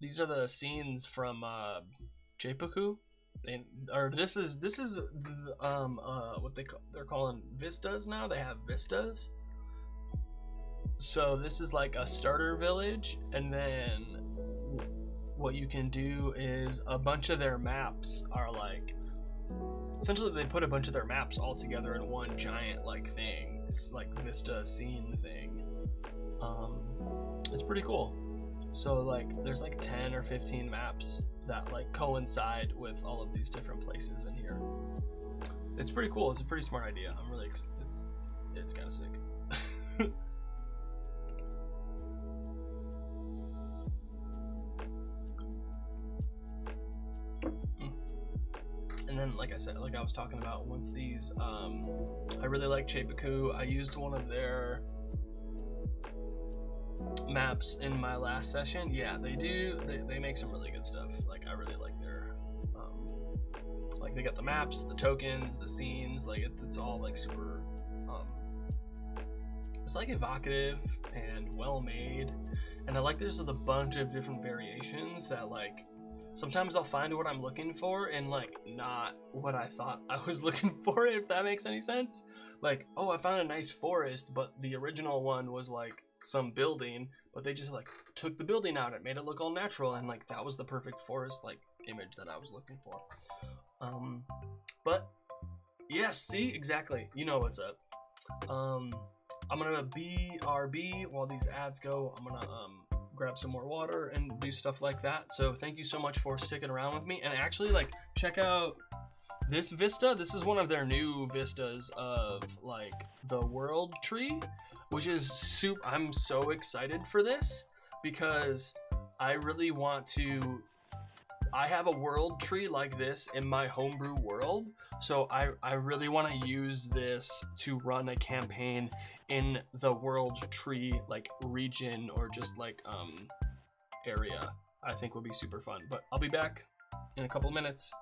These are the scenes from Jaipuku. This is what they're calling vistas now. They have vistas. So this is like a starter village, and then what you can do is a bunch of their maps are like, essentially they put a bunch of their maps all together in one giant like thing. It's like vista scene thing. It's pretty cool. So like there's like 10 or 15 maps that like coincide with all of these different places in here. It's pretty cool. It's a pretty smart idea. I'm really it's kind of sick. And then, like I said, like I was talking about, once these, I really like Jaipuku. I used one of their maps in my last session. Yeah, they do. They make some really good stuff. Like, I really like their, like they got the maps, the tokens, the scenes. Like it's all like super. It's like evocative and well made, and I like there's a bunch of different variations that like. Sometimes I'll find what I'm looking for and like not what I thought I was looking for, if that makes any sense. Like, oh, I found a nice forest, but the original one was like some building, but they just like took the building out. It made it look all natural, and like that was the perfect forest like image that I was looking for. But yes, see, exactly. You know what's up. I'm gonna BRB while these ads go. I'm gonna grab some more water and do stuff like that. So thank you so much for sticking around with me, and actually like check out this vista. This is one of their new vistas of like the world tree, which is I'm so excited for this because I really want to. I have a world tree like this in my homebrew world, so I really want to use this to run a campaign in the world tree like region or just like area. I think would be super fun. But I'll be back in a couple minutes.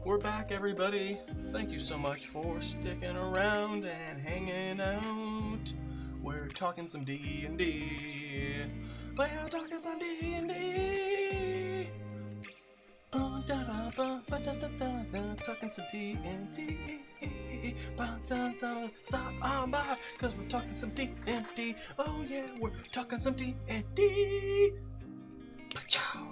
We're back, everybody. Thank you so much for sticking around and hanging out. We're talking some D&D. We're talking some D&D. Talking some D&D. Stop on by, cause we're talking some D&D. Oh yeah, we're talking some D&D. Ciao.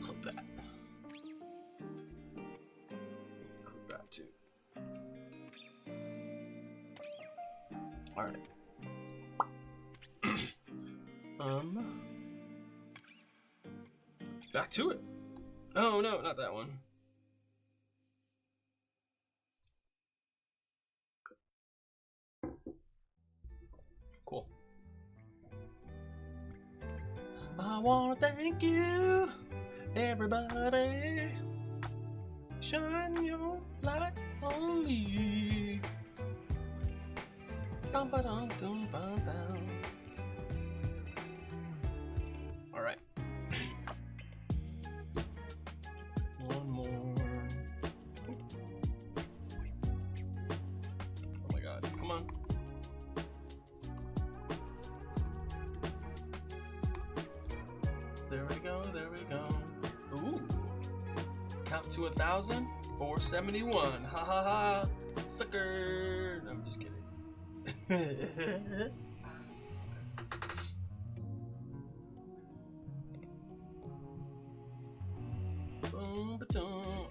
Clip that. Clip that too. All right. Back to it. Oh no, not that one. Cool. I wanna thank you, everybody. Shine your light on me. Bum, ba-dum, dum, bum, bum. All right. One more. Oh my god, come on. Up to 1,000. 471. Ha ha ha. Sucker. I'm just kidding.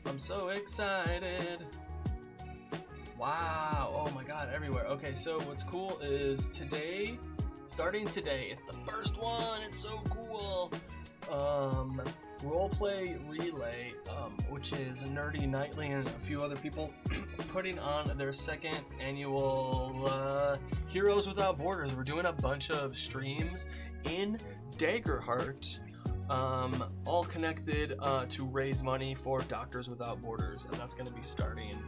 I'm so excited. Wow. Oh my god, everywhere. Okay, so what's cool is today, starting today, it's the first one. It's so cool. Roleplay Relay, which is Nerdy Nightly and a few other people putting on their second annual Heroes Without Borders. We're doing a bunch of streams in Daggerheart, all connected to raise money for Doctors Without Borders, and that's going to be starting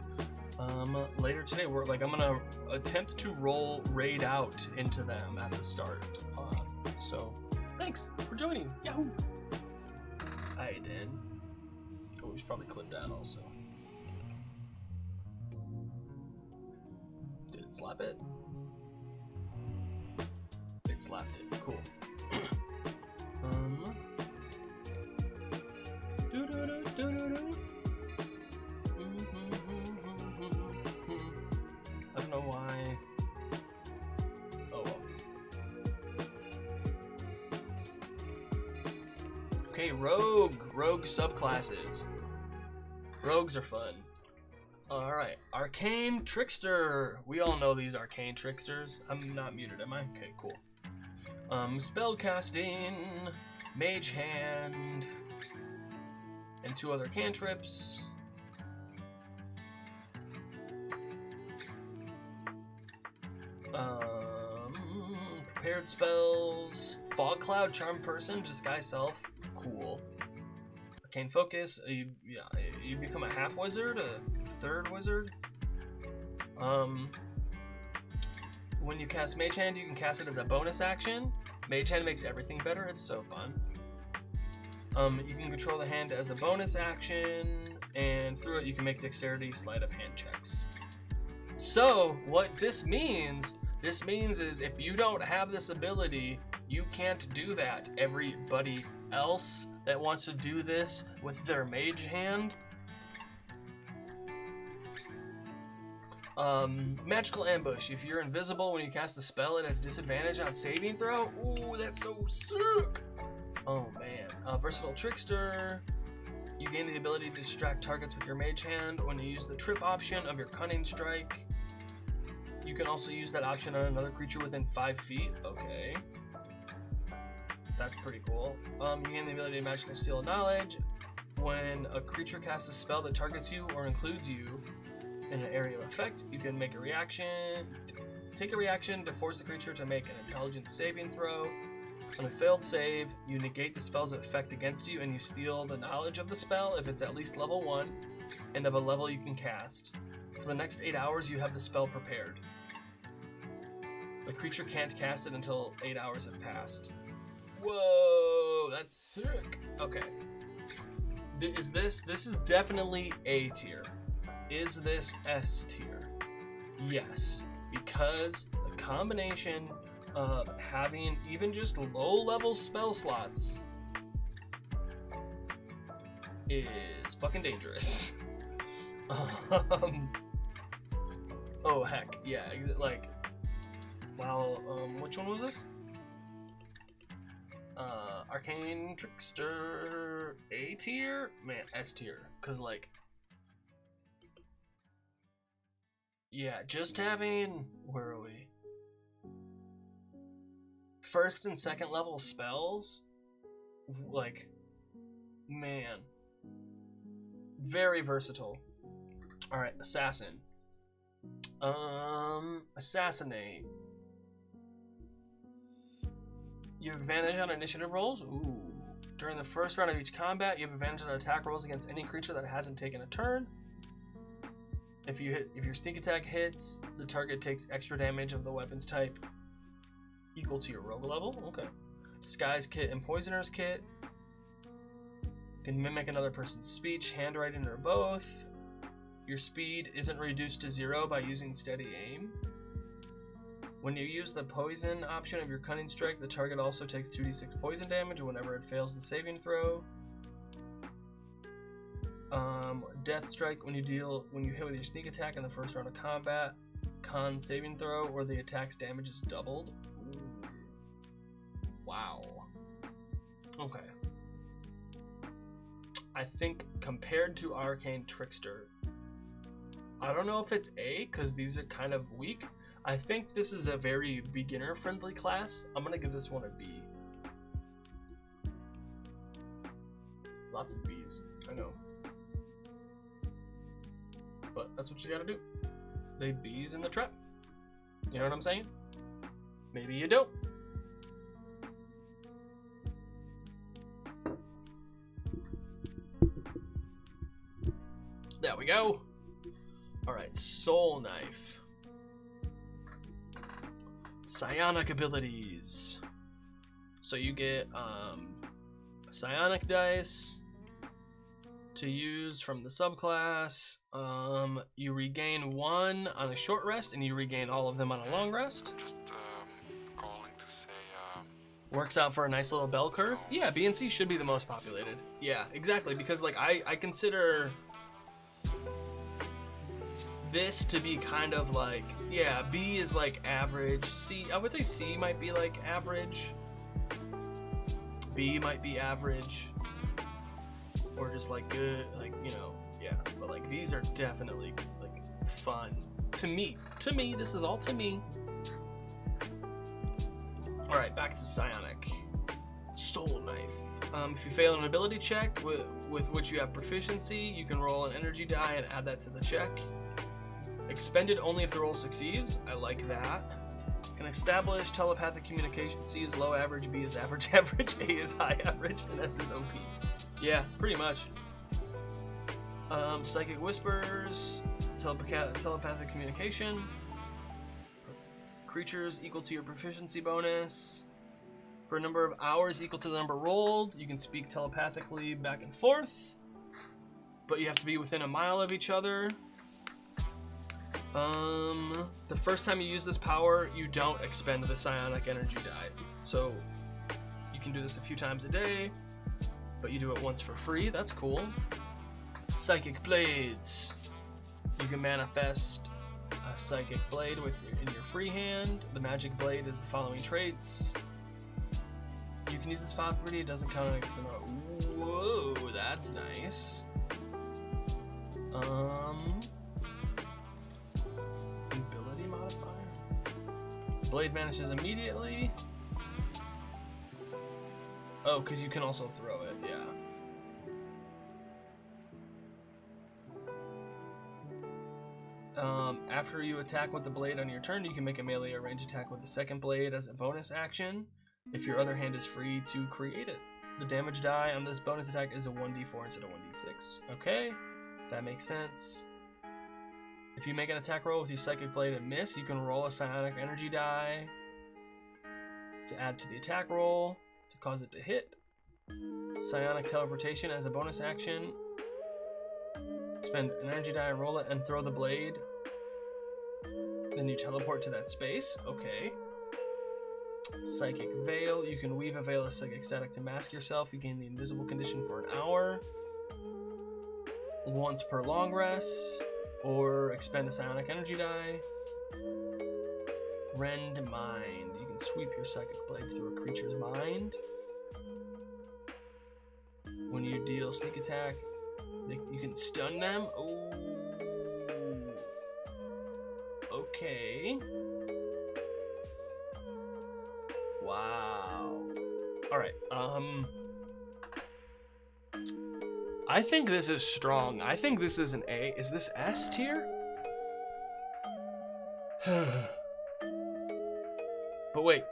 later today. I'm gonna attempt to roll raid out into them at the start. So thanks for joining. Yahoo! I did. Oh, we should probably clip that also. Did it slap it? It slapped it. Cool. I don't know why. Oh well. Okay, rogue subclasses. Rogues are fun. Alright, arcane trickster. We all know these arcane tricksters. I'm not muted, am I? Okay, cool. Spellcasting, mage hand, and 2 other cantrips. Prepared spells, fog cloud, charm person, disguise self, cool. Arcane focus, you become a half wizard, a third wizard. When you cast mage hand, you can cast it as a bonus action. Mage hand makes everything better. It's so fun. You can control the hand as a bonus action, and through it you can make dexterity sleight of hand checks. So what this means is if you don't have this ability, you can't do that. Everybody else that wants to do this with their mage hand. Magical ambush. If you're invisible when you cast a spell, it has disadvantage on saving throw. Ooh, that's so sick. Oh man. Versatile trickster. You gain the ability to distract targets with your mage hand when you use the trip option of your cunning strike. You can also use that option on another creature within 5 feet. Okay. That's pretty cool. You gain the ability to magical steal knowledge. When a creature casts a spell that targets you or includes you in an area of effect, you can make a reaction. Take a reaction to force the creature to make an intelligence saving throw. On a failed save, you negate the spell's effect against you and you steal the knowledge of the spell if it's at least level 1 and of a level you can cast. For the next 8 hours, you have the spell prepared. The creature can't cast it until 8 hours have passed. Whoa, that's sick. Okay. This is definitely A tier. Is this S tier? Yes, because the combination of having even just low-level spell slots is fucking dangerous. Oh heck, yeah, like, wow, which one was this? Arcane Trickster A tier? Man, S tier, cause like, yeah, just having, where are we? First and second level spells, like, man, very versatile. All right, assassin. Assassinate. You have advantage on initiative rolls. Ooh. During the first round of each combat, you have advantage on attack rolls against any creature that hasn't taken a turn. If your sneak attack hits, the target takes extra damage of the weapon's type equal to your rogue level. Okay. Disguise kit and poisoner's kit. You can mimic another person's speech, handwriting, or both. Your speed isn't reduced to 0 by using steady aim. When you use the poison option of your cunning strike, the target also takes 2d6 poison damage whenever it fails the saving throw. Death strike when you hit with your sneak attack in the first round of combat. Con saving throw, or the attack's damage is doubled. Ooh. Wow. Okay. I think compared to Arcane Trickster, I don't know if it's A, because these are kind of weak. I think this is a very beginner-friendly class. I'm gonna give this one a B. Lots of B's, I know. But that's what you gotta do. They B's in the trap. You know what I'm saying? Maybe you don't. There we go. Alright, Soul Knife. Psionic abilities. So you get psionic dice to use from the subclass. You regain 1 on a short rest, and you regain all of them on a long rest. Just calling to say works out for a nice little bell curve. Yeah, B and C should be the most populated. Yeah, exactly, because like I consider this to be kind of like, yeah, B is like average. C, I would say C might be like average. B might be average. Or just like good, like, you know, yeah. But like these are definitely like fun. To me, this is all to me. Alright, back to Psionic. Soul Knife. If you fail an ability check with which you have proficiency, you can roll an energy die and add that to the check. Expended only if the roll succeeds. I like that. Can establish telepathic communication. C is low average, B is average average, A is high average, and S is OP. Yeah, pretty much. Psychic Whispers, telepathic communication. Creatures equal to your proficiency bonus. For a number of hours equal to the number rolled, you can speak telepathically back and forth. But you have to be within a mile of each other. The first time you use this power, you don't expend the psionic energy die. So you can do this a few times a day, but you do it once for free. That's cool. Psychic Blades. You can manifest a psychic blade in your free hand. The magic blade is the following traits. You can use this property. It doesn't count against them. Whoa, that's nice. Ability modifier. Blade vanishes immediately. Oh, because you can also throw it, yeah. After you attack with the blade on your turn, you can make a melee or range attack with the second blade as a bonus action, if your other hand is free to create it. The damage die on this bonus attack is a 1d4 instead of 1d6. Okay, that makes sense. If you make an attack roll with your psychic blade and miss, you can roll a psionic energy die to add to the attack roll to cause it to hit. Psionic teleportation as a bonus action. Spend an energy die, roll it, and throw the blade. Then you teleport to that space. Okay. Psychic Veil. You can weave a veil of psychic static to mask yourself. You gain the invisible condition for an hour. Once per long rest. Or expend a psionic energy die. Rend Mind. You can sweep your psychic blades through a creature's mind. When you deal sneak attack, you can stun them. Oh. Okay. Wow. Alright, I think this is strong. I think this is an A. Is this S tier? But wait.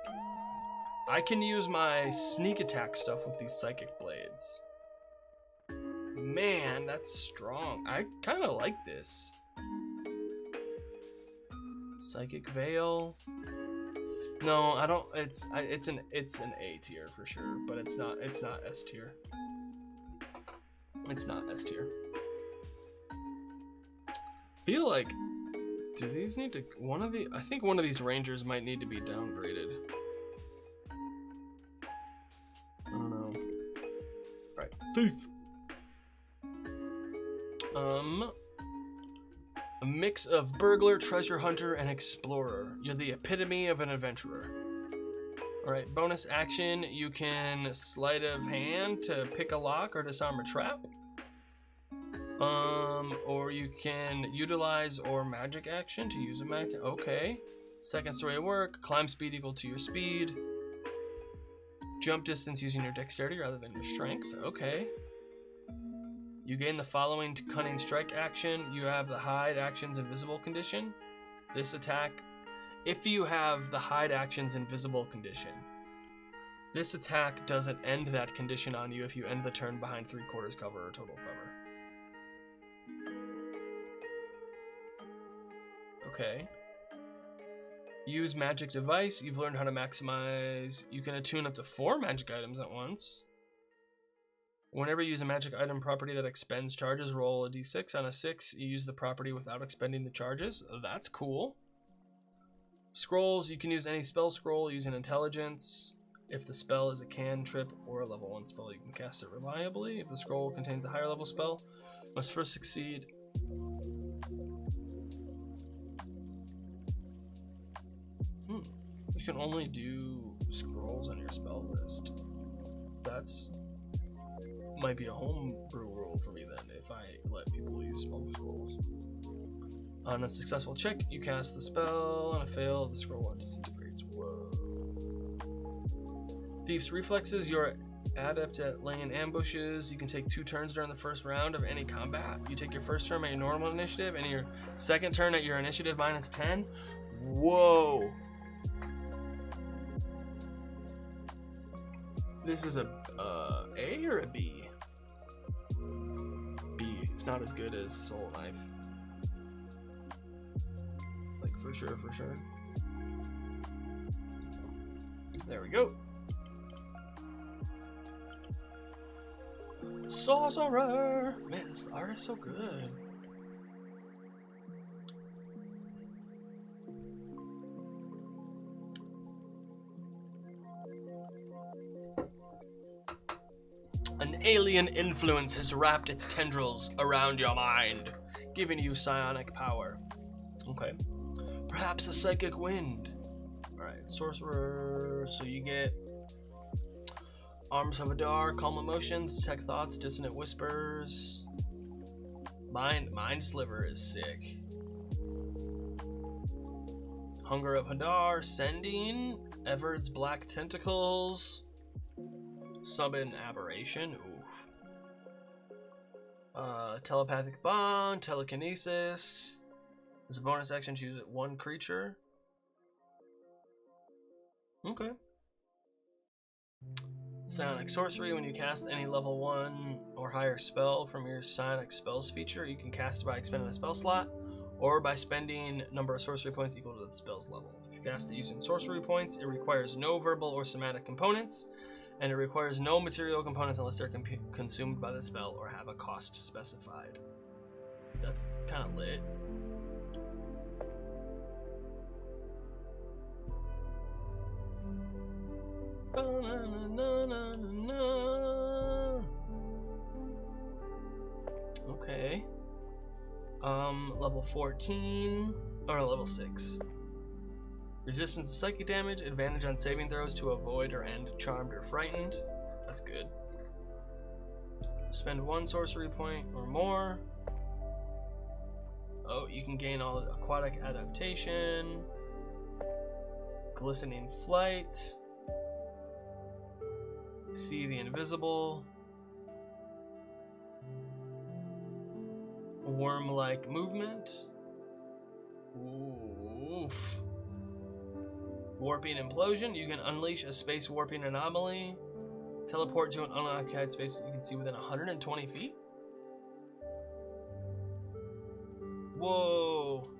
I can use my sneak attack stuff with these psychic blades. Man, that's strong. I kind of like this. Psychic Veil. No, I don't. It's an A tier for sure, but it's not S tier. It's not S tier. Feel like, do these need to I think one of these rangers might need to be downgraded. I don't know. All right, Thief. A mix of burglar, treasure hunter, and explorer. You're the epitome of an adventurer. Alright, bonus action, you can sleight of hand to pick a lock or disarm a trap. Or you can utilize or magic action to use a magic. Okay. Second story of work, climb speed equal to your speed. Jump distance using your dexterity rather than your strength. Okay. You gain the following cunning strike action. You have the hide actions invisible condition. This attack, if you have the hide actions invisible condition, this attack doesn't end that condition on you if you end the turn behind 3/4 cover or total cover. Okay. Use magic device. You've learned how to maximize. You can attune up to 4 magic items at once. Whenever you use a magic item property that expends charges, roll a d6. On a 6, you use the property without expending the charges. That's cool. Scrolls, you can use any spell scroll using intelligence. If the spell is a cantrip or a level 1 spell, you can cast it reliably. If the scroll contains a higher level spell, must first succeed. You can only do scrolls on your spell list. That's might be a homebrew rule for me then, if I let people use spell scrolls. On a successful check, you cast the spell. On a fail, the scroll disintegrates. Whoa. Thief's reflexes, you're adept at laying ambushes. You can take 2 turns during the first round of any combat. You take your first turn at your normal initiative and your second turn at your initiative minus 10. Whoa. This is a A or a B? B. It's not as good as Soul Knife. Like, for sure, for sure. There we go. Sorcerer! Man, this art is so good. An alien influence has wrapped its tendrils around your mind, giving you psionic power. Okay. Perhaps a psychic wind. Alright, sorcerer. So you get Arms of Adar, calm emotions, detect thoughts, dissonant whispers. Mind Sliver is sick. Hunger of Hadar, sending. Everard's black tentacles. Summon aberration. Oof. Telepathic bond, telekinesis. As a bonus action, choose 1 creature. Okay. Psionic sorcery. When you cast any level 1 or higher spell from your psionic spells feature, you can cast it by expending a spell slot or by spending number of sorcery points equal to the spell's level. If you cast it using sorcery points, it requires no verbal or somatic components, and it requires no material components unless they're consumed by the spell or have a cost specified. That's kind of lit. Okay. Level 14 or level 6. Resistance to psychic damage, advantage on saving throws to avoid or end charmed or frightened. That's good. Spend 1 sorcery point or more. Oh, you can gain all aquatic adaptation. Glistening flight. See the invisible. Worm-like movement. Oof. Warping implosion. You can unleash a space warping anomaly. Teleport to an unoccupied space you can see within 120 feet. Whoa.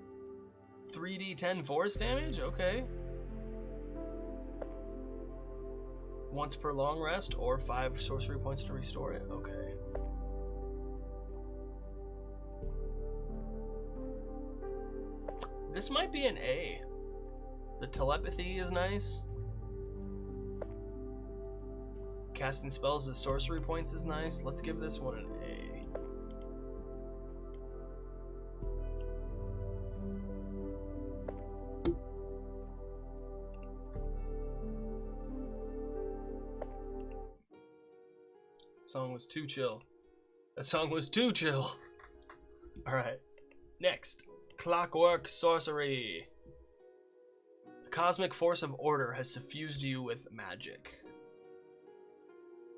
3d10 force damage? Okay. Once per long rest or 5 sorcery points to restore it. Okay. This might be an A. The telepathy is nice. Casting spells as sorcery points is nice. Let's give this one an A. Song was too chill. That song was too chill. Alright. Next. Clockwork Sorcery. The cosmic force of order has suffused you with magic.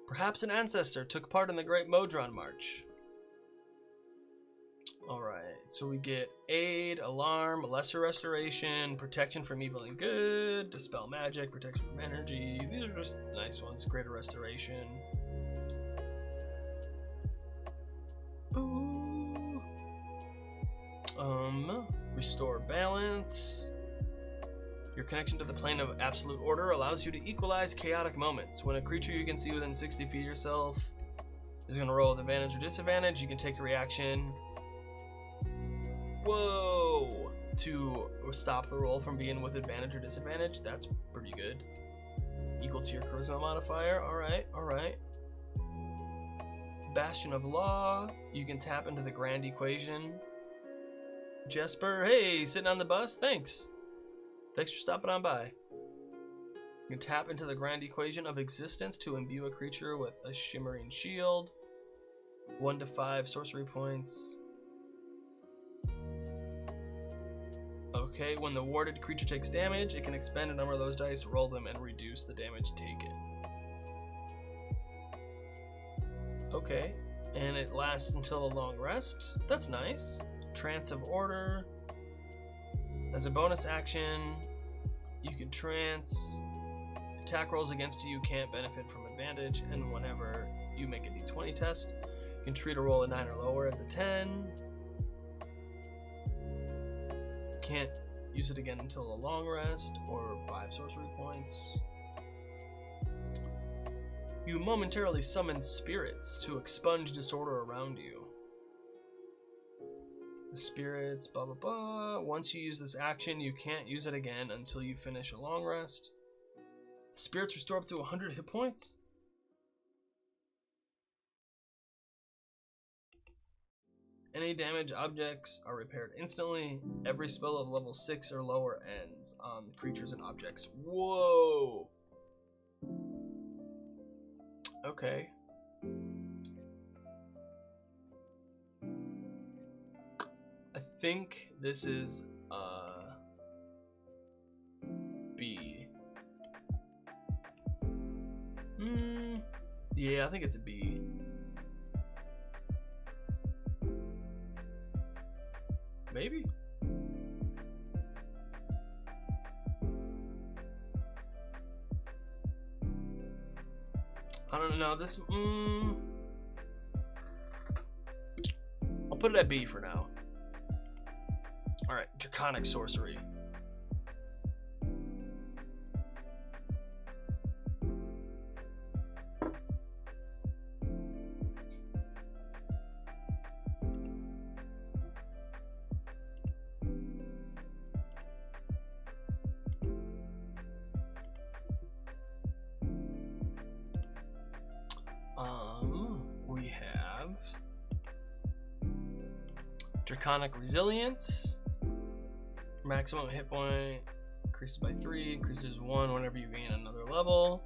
Perhaps an ancestor took part in the Great Modron March. Alright, so we get aid, alarm, lesser restoration, protection from evil and good, dispel magic, protection from energy. These are just nice ones. Greater restoration. Ooh. Restore balance. Your connection to the plane of absolute order allows you to equalize chaotic moments. When a creature you can see within 60 feet of yourself is going to roll with advantage or disadvantage, you can take a reaction. Whoa! To stop the roll from being with advantage or disadvantage. That's pretty good. Equal to your charisma modifier. Alright, alright. Bastion of Law. You can tap into the grand equation. Jesper, hey, sitting on the bus? Thanks. Thanks for stopping on by. You can tap into the grand equation of existence to imbue a creature with a shimmering shield. 1 to 5 sorcery points. Okay, when the warded creature takes damage, it can expend a number of those dice, roll them, and reduce the damage taken. Okay, and it lasts until a long rest. That's nice. Trance of Order. As a bonus action, you can trance. Attack rolls against you can't benefit from advantage, and whenever you make a d20 test, you can treat a roll a 9 or lower as a 10. Can't use it again until a long rest, or 5 sorcery points. You momentarily summon spirits to expunge disorder around you. The spirits, blah blah blah. Once you use this action, you can't use it again until you finish a long rest. The spirits restore up to 100 hit points. Any damaged objects are repaired instantly. Every spell of level 6 or lower ends on creatures and objects. Whoa! Okay. I think this is B. Yeah, I think it's a B. Maybe. I don't know. This. I'll put it at B for now. All right, Draconic Sorcery. We have Draconic Resilience. Maximum hit point increases by 3, increases 1 whenever you gain another level.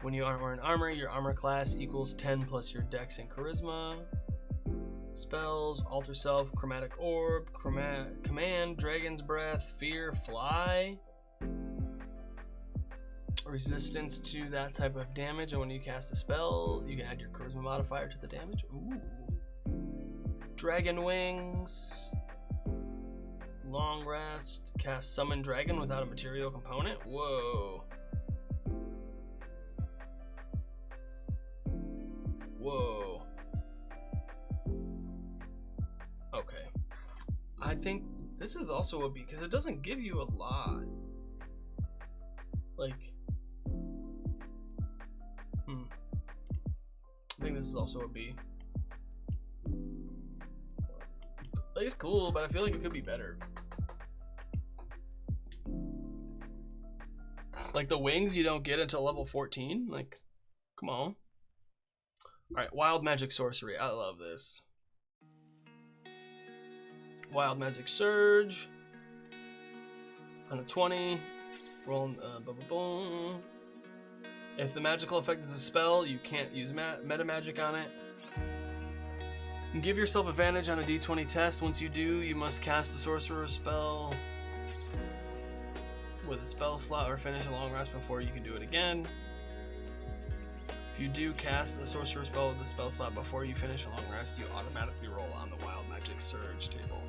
When you are wearing armor, your armor class equals 10 plus your dex and charisma. Spells, Alter Self, Chromatic Orb, Command, Dragon's Breath, Fear, Fly. Resistance to that type of damage, and when you cast a spell, you can add your charisma modifier to the damage. Ooh. Dragon Wings. Long Rest. Cast Summon Dragon without a material component. Whoa. Whoa. Okay. I think this is also a B because it doesn't give you a lot. Like, I think this is also a B. Like, it's cool, but I feel like it could be better. Like, the wings you don't get until level 14. Like, come on. Alright, Wild Magic Sorcery. I love this. Wild Magic Surge. On a 20. Rolling, boom. If the magical effect is a spell, you can't use meta magic on it. And give yourself advantage on a d20 test. Once you do, you must cast a sorcerer spell with a spell slot or finish a long rest before you can do it again. If you do cast a sorcerer spell with a spell slot before you finish a long rest, you automatically roll on the Wild Magic Surge table.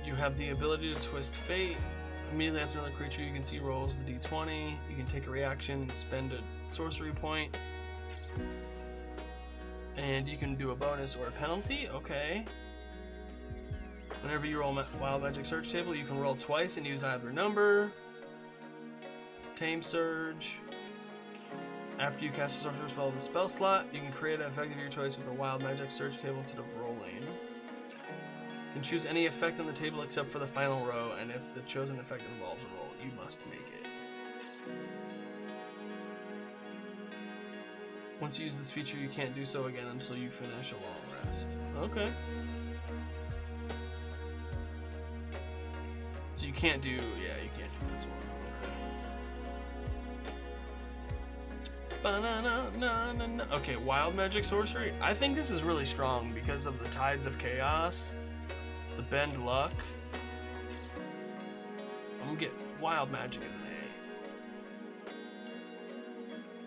You have the ability to twist fate. Immediately after another creature you can see rolls the d20. You can take a reaction, spend a sorcery point, and you can do a bonus or a penalty. Okay. Whenever you roll Wild Magic Surge table, you can roll twice and use either number. Tame Surge. After you cast a sorcerer spell with a spell slot, you can create an effect of your choice with a Wild Magic Surge table instead of rolling. You can choose any effect on the table except for the final row, and if the chosen effect involves a roll, you must make it. Once you use this feature, you can't do so again until you finish a long rest. Okay. So you can't do, yeah, you can't do this one. Okay, Wild Magic Sorcery. I think this is really strong because of the Tides of Chaos, the Bend Luck. I'm gonna get Wild Magic in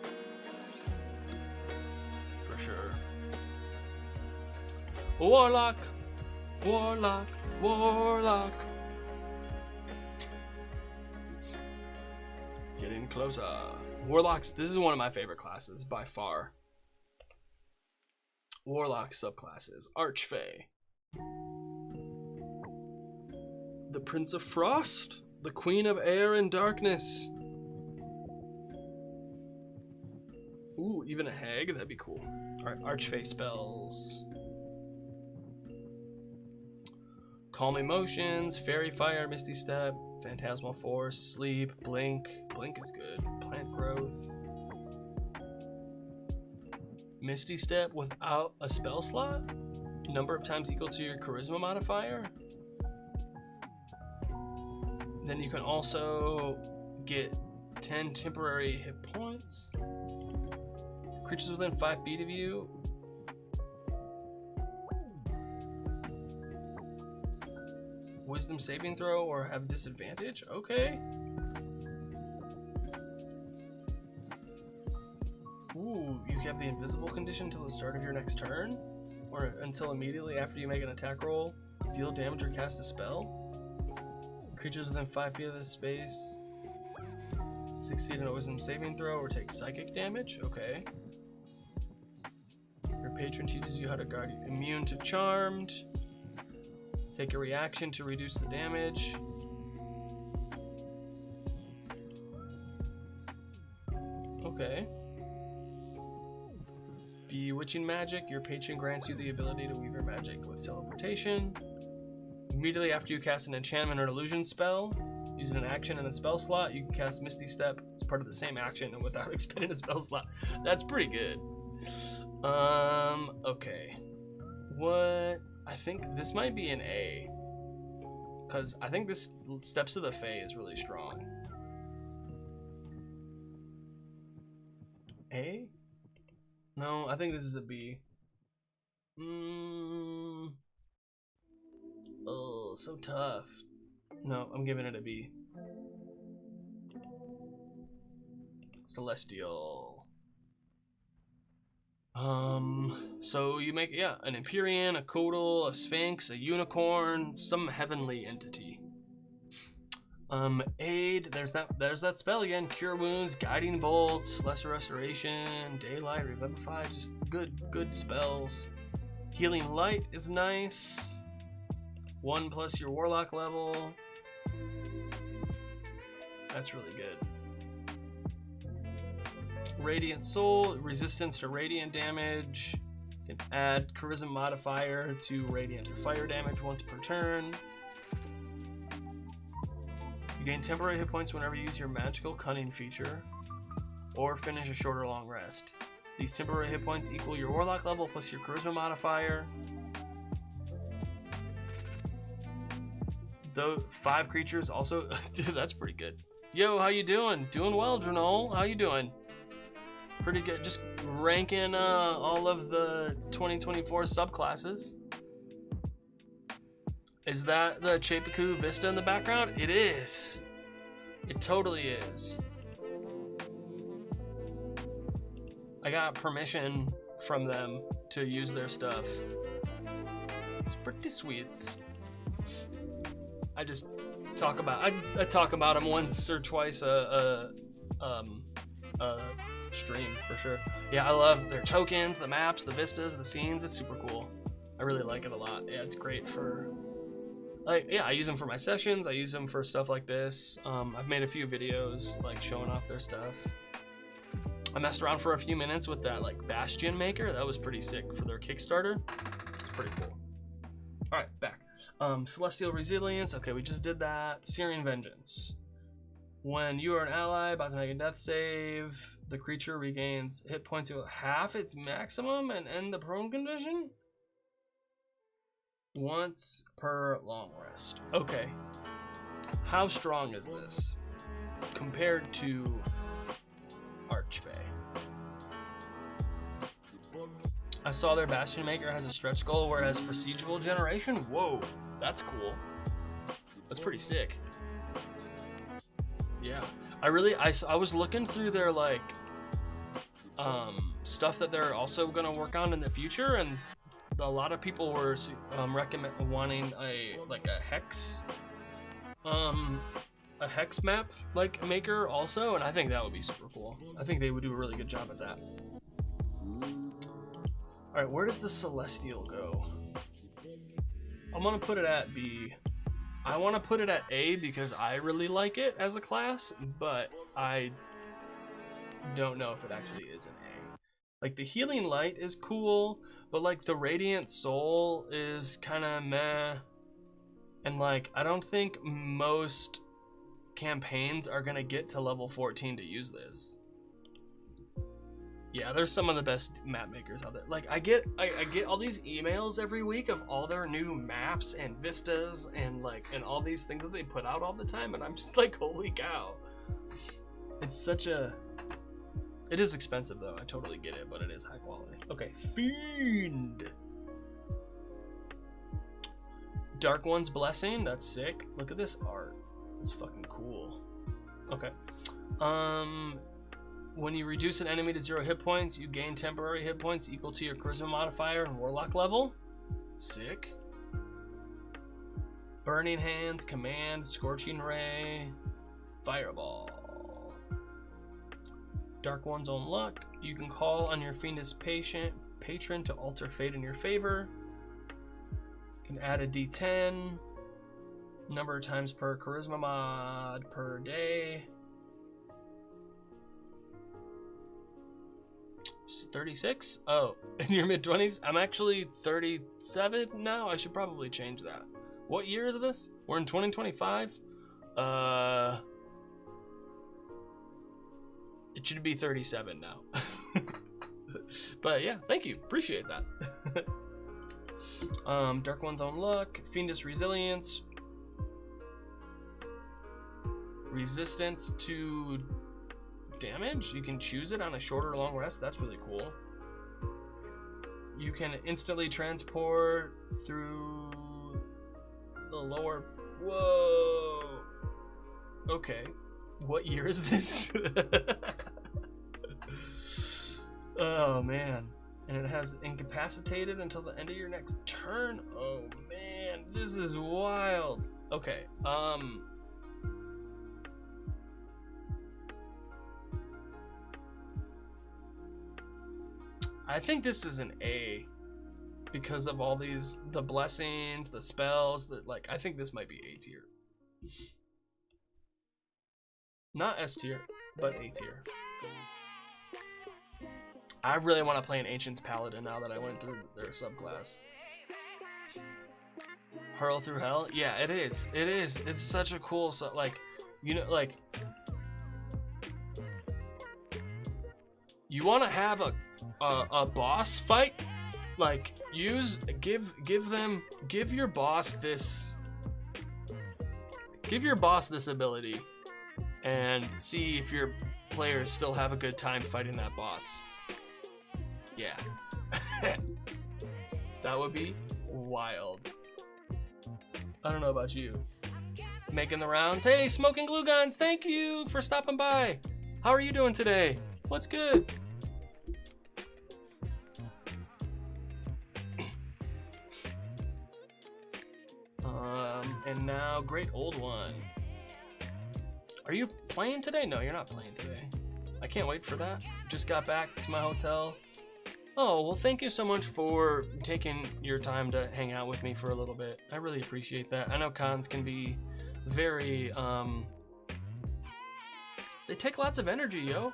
A. For sure. Warlock! Warlock! Warlock! Getting closer. Warlocks, this is one of my favorite classes by far. Warlock subclasses. Archfey. The Prince of Frost. The Queen of Air and Darkness. Ooh, even a hag? That'd be cool. Alright, Archfey spells. Calm Emotions, Fairy Fire, Misty Step, Phantasmal Force, Sleep, Blink. Blink is good. Plant Growth. Misty Step without a spell slot? Number of times equal to your Charisma modifier? Then you can also get 10 temporary hit points. Creatures within 5 feet of you. Wisdom saving throw or have disadvantage? Okay. Ooh, you have the invisible condition until the start of your next turn? Or until immediately after you make an attack roll, deal damage or cast a spell? Creatures within 5 feet of this space succeed in a wisdom saving throw or take psychic damage? Okay. Your patron teaches you how to guard you. Immune to charmed. Take a reaction to reduce the damage. Okay. Bewitching magic. Your patron grants you the ability to weave your magic with teleportation. Immediately after you cast an enchantment or illusion spell, using an action and a spell slot, you can cast Misty Step as part of the same action and without expending a spell slot. That's pretty good. Okay. What? I think this might be an A. Because I think this Steps of the Fae is really strong. A? No, I think this is a B. Oh, so tough. No, I'm giving it a B. Celestial. So you make, yeah, an Empyrean, a Codal, a Sphinx, a Unicorn, some heavenly entity. Aid, there's that spell again. Cure Wounds, Guiding Bolt, Lesser Restoration, Daylight, Revivify, just good spells. Healing Light is nice. 1+ your Warlock level. That's really good. Radiant Soul, resistance to radiant damage. You can add Charisma modifier to radiant or fire damage once per turn. You gain temporary hit points whenever you use your magical cunning feature or finish a short or long rest. These temporary hit points equal your Warlock level plus your Charisma modifier. Those 5 creatures also. Dude, that's pretty good. Yo, how you doing? Doing well, Drenol. How you doing? Pretty good. Just ranking all of the 2024 subclasses. Is that the Chapekoo Vista in the background? It is. It totally is. I got permission from them to use their stuff. It's pretty sweet. I just talk about I talk about them once or twice a stream for sure. Yeah, I love their tokens, the maps, the vistas, the scenes. It's super cool. I really like it a lot. Yeah, it's great for like, yeah, I use them for my sessions. I use them for stuff like this. I've made a few videos like showing off their stuff. I messed around for a few minutes with that like Bastion maker. That was pretty sick for their Kickstarter. It's pretty cool. All right, back. Celestial Resilience. Okay, we just did that. Syrian Vengeance. When you are an ally about to make a death save, the creature regains hit points equal half its maximum and end the prone condition once per long rest. Okay. How strong is this compared to Archfey? I saw their Bastion Maker has a stretch goal where it has procedural generation. Whoa, that's cool. That's pretty sick. Yeah, I was looking through their like stuff that they're also gonna work on in the future, and a lot of people were wanting a hex map like maker also, and I think that would be super cool. I think they would do a really good job at that. All right, where does the Celestial go? I'm gonna put it at B. I want to put it at A because I really like it as a class, but I don't know if it actually is an A. Like the Healing Light is cool, but like the Radiant Soul is kind of meh. And like I don't think most campaigns are gonna get to level 14 to use this. Yeah, there's some of the best map makers out there. Like I get all these emails every week of all their new maps and vistas and all these things that they put out all the time, and I'm just like, holy cow. It's such a... It is expensive though, I totally get it, but it is high quality. Okay, Fiend. Dark One's Blessing, that's sick. Look at this art. It's fucking cool. Okay. When you reduce an enemy to 0 hit points, you gain temporary hit points equal to your charisma modifier and warlock level. Sick. Burning Hands, Command, Scorching Ray, Fireball. Dark One's Own Luck. You can call on your Fiendish patron to alter fate in your favor. You can add a D10. Number of times per charisma mod per day. 36? Oh, in your mid-20s? I'm actually 37 now. I should probably change that. What year is this? We're in 2025? It should be 37 now. But yeah, thank you. Appreciate that. Dark One's Own Luck, Fiendish Resilience, resistance to damage. You can choose it on a short or long rest. That's really cool. You can instantly transport through the lower... Whoa! Okay. What year is this? Oh man. And it has incapacitated until the end of your next turn. Oh man, this is wild. Okay, I think this is an A because of all these, the blessings, the spells, like I think this might be A tier. Not S tier, but A tier. I really want to play an Ancient's Paladin now that I went through their subclass. Hurl Through Hell? Yeah, it is. It is. It's such a cool, like, you know, like, you want to have a boss fight? Like, give your boss this Give your boss this ability and see if your players still have a good time fighting that boss. Yeah. That would be wild. I don't know about you. Making the rounds. Hey, Smoking Glue Guns, thank you for stopping by. How are you doing today? What's good? And now, Great Old One. Are you playing today? No, you're not playing today. I can't wait for that. Just got back to my hotel. Oh, well, thank you so much for taking your time to hang out with me for a little bit. I really appreciate that. I know cons can be very, they take lots of energy, yo.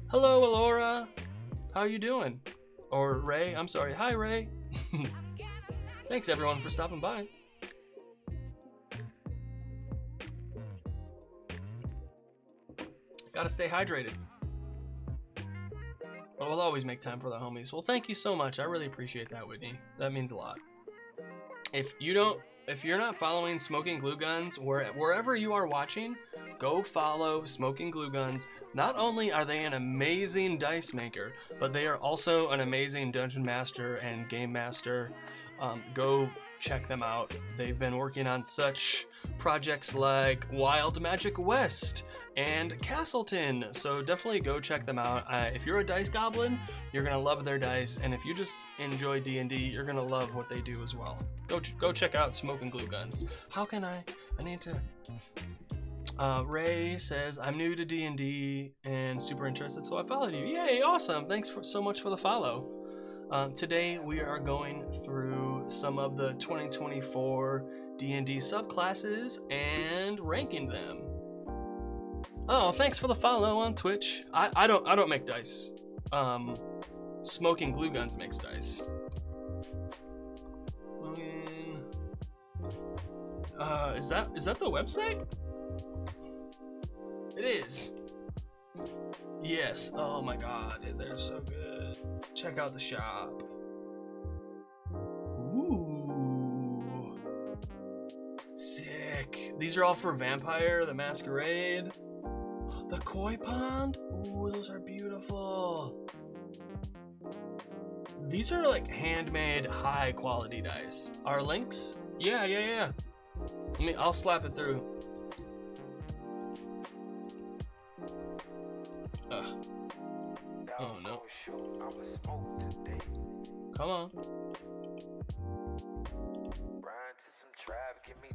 Hello, Alora. How you doing? Or Ray, I'm sorry. Hi, Ray. Thanks, everyone, for stopping by. Gotta stay hydrated. But we'll always make time for the homies. Well, thank you so much. I really appreciate that, Whitney. That means a lot. If you're not following Smoking Glue Guns, wherever you are watching, go follow Smoking Glue Guns. Not only are they an amazing dice maker, but they are also an amazing dungeon master and game master. Go check them out. They've been working on such projects like Wild Magic West and Castleton, so definitely go check them out. If you're a dice goblin, you're gonna love their dice, and if you just enjoy D&D, you're gonna love what they do as well. Go check out Smoking Glue Guns. How can I need to... Ray says, I'm new to D&D and super interested, so I followed you. Yay, awesome. Thanks so much for the follow. Today we are going through some of the 2024 D&D subclasses and ranking them. Oh, thanks for the follow on Twitch. I don't make dice. Smoking Glue Guns makes dice. Is that the website? It is. Yes. Oh my god, they're so good. Check out the shop. Ooh. Sick. These are all for Vampire the Masquerade. The Koi Pond. Ooh, those are beautiful. These are like handmade, high quality dice. Our links? Yeah. I'll slap it through. Oh no. Come on.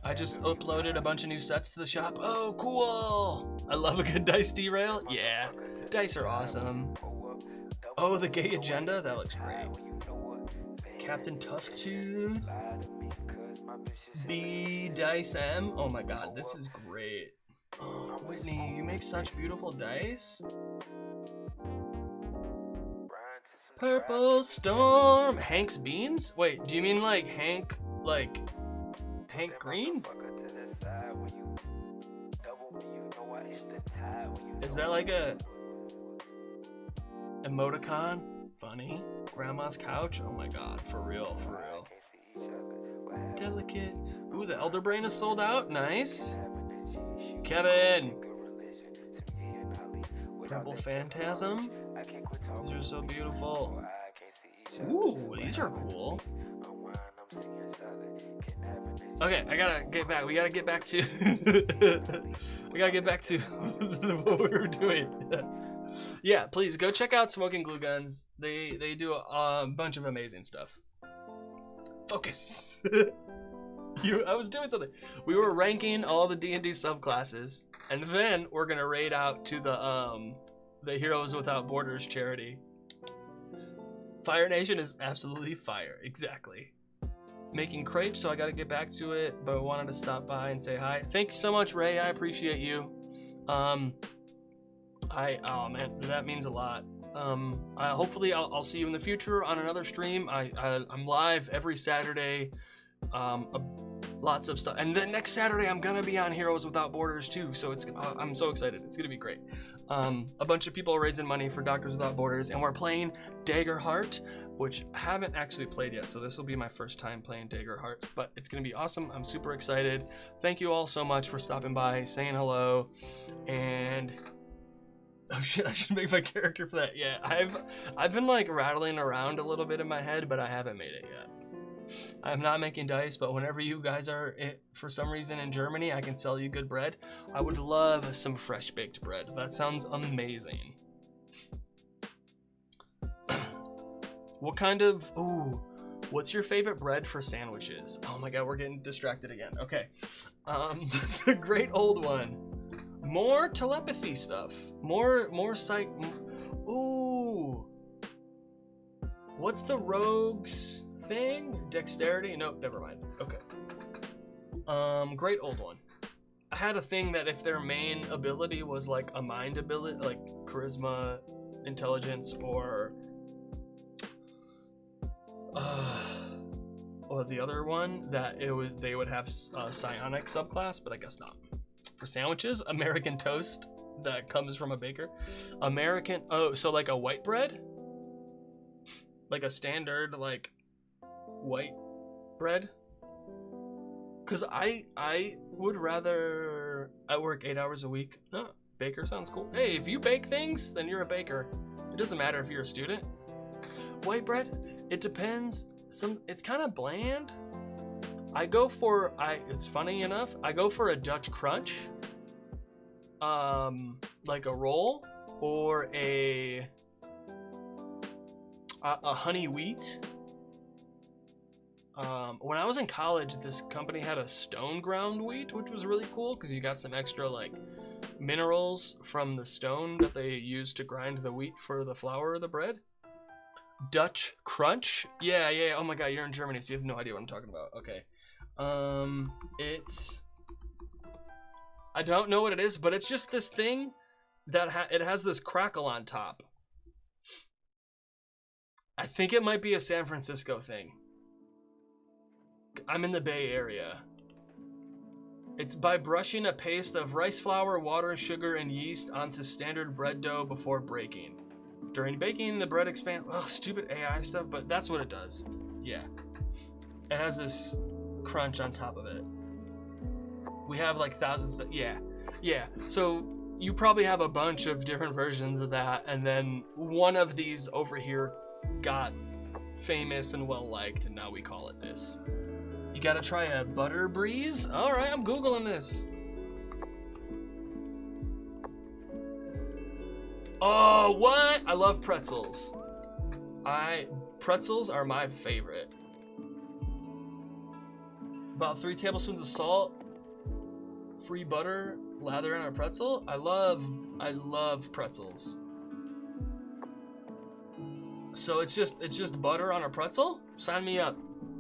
I just uploaded a bunch of new sets to the shop. Oh, cool. I love a good dice derail. Yeah, dice are awesome. Oh, the gay agenda? That looks great. Captain Tusktooth. B Dice M. Oh my god, this is great. Oh, Whitney, you make such beautiful dice. Purple Storm. Hank's Beans? Wait, do you mean like Hank Green? Is that like a emoticon? Funny. Grandma's couch? Oh my god, for real. Delicates. Ooh, the Elder Brain is sold out. Nice. Kevin. Purple Phantasm. These are so beautiful. Ooh, these are cool. Okay, I gotta get back. We gotta get back to what we were doing. Yeah, please go check out Smoking Glue Guns. They do a bunch of amazing stuff. Focus. I was doing something. We were ranking all the D&D subclasses, and then we're gonna raid out to the Heroes Without Borders charity. Fire Nation is absolutely fire. Exactly. Making crepes, so I gotta get back to it, but I wanted to stop by and say hi. Thank you so much, Ray. I appreciate you. Oh man, that means a lot. Hopefully I'll see you in the future on another stream. I'm live every Saturday, lots of stuff. And then next Saturday I'm gonna be on Heroes Without Borders too, so it's I'm so excited. It's gonna be great. A bunch of people are raising money for Doctors Without Borders, and we're playing Daggerheart, which I haven't actually played yet, so this will be my first time playing Daggerheart, but it's gonna be awesome. I'm super excited. Thank you all so much for stopping by, saying hello, and oh shit, I should make my character for that. Yeah, I've been like rattling around a little bit in my head, but I haven't made it yet. I'm not making dice, but whenever you guys are, for some reason, in Germany, I can sell you good bread. I would love some fresh baked bread. That sounds amazing. What kind of, ooh, what's your favorite bread for sandwiches? Oh my god, we're getting distracted again. Okay. The great old one. More telepathy stuff. More psych. Ooh. What's the rogues thing? Dexterity? Nope, never mind. Okay. Great old one. I had a thing that if their main ability was like a mind ability, like charisma, intelligence, or the other one, that they would have a psionic subclass, but I guess not. For sandwiches, American toast that comes from a baker. So like a white bread? Like a standard, like, white bread? Because I would rather, I work 8 hours a week. No, baker sounds cool. Hey, if you bake things, then you're a baker. It doesn't matter if you're a student. White bread, it depends. It's kind of bland. It's funny enough, I go for a Dutch crunch. Like a roll, or a honey wheat. When I was in college, this company had a stone ground wheat, which was really cool because you got some extra like minerals from the stone that they used to grind the wheat for the flour of the bread. Dutch crunch? Yeah. Oh my god, you're in Germany, so you have no idea what I'm talking about. Okay. I don't know what it is, but it's just this thing that it has this crackle on top. I think it might be a San Francisco thing. I'm in the Bay Area. It's by brushing a paste of rice flour, water, sugar, and yeast onto standard bread dough before baking. During baking, the bread expands. Ugh, stupid AI stuff, but that's what it does. Yeah. It has this crunch on top of it. We have like thousands that, yeah. So you probably have a bunch of different versions of that, and then one of these over here got famous and well liked, and now we call it this. You gotta try a butter breeze? All right, I'm Googling this. Oh, what? I love pretzels. Pretzels are my favorite. About 3 tablespoons of salt, free butter, lather in a pretzel. I love pretzels. So it's just butter on a pretzel? Sign me up.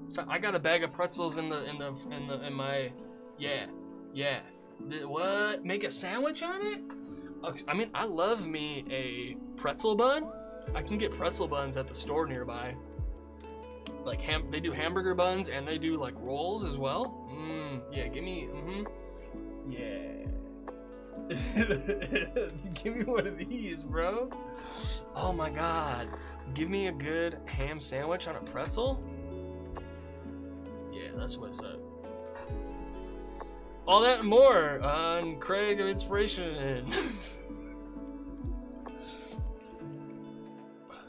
So I got a bag of pretzels in my yeah. What? Make a sandwich on it? I mean, I love me a pretzel bun. I can get pretzel buns at the store nearby. Like they do hamburger buns and they do like rolls as well. Yeah, give me yeah. Give me one of these, bro. Oh my god. Give me a good ham sandwich on a pretzel. Yeah, that's what's up. All that and more on Craig of Inspiration.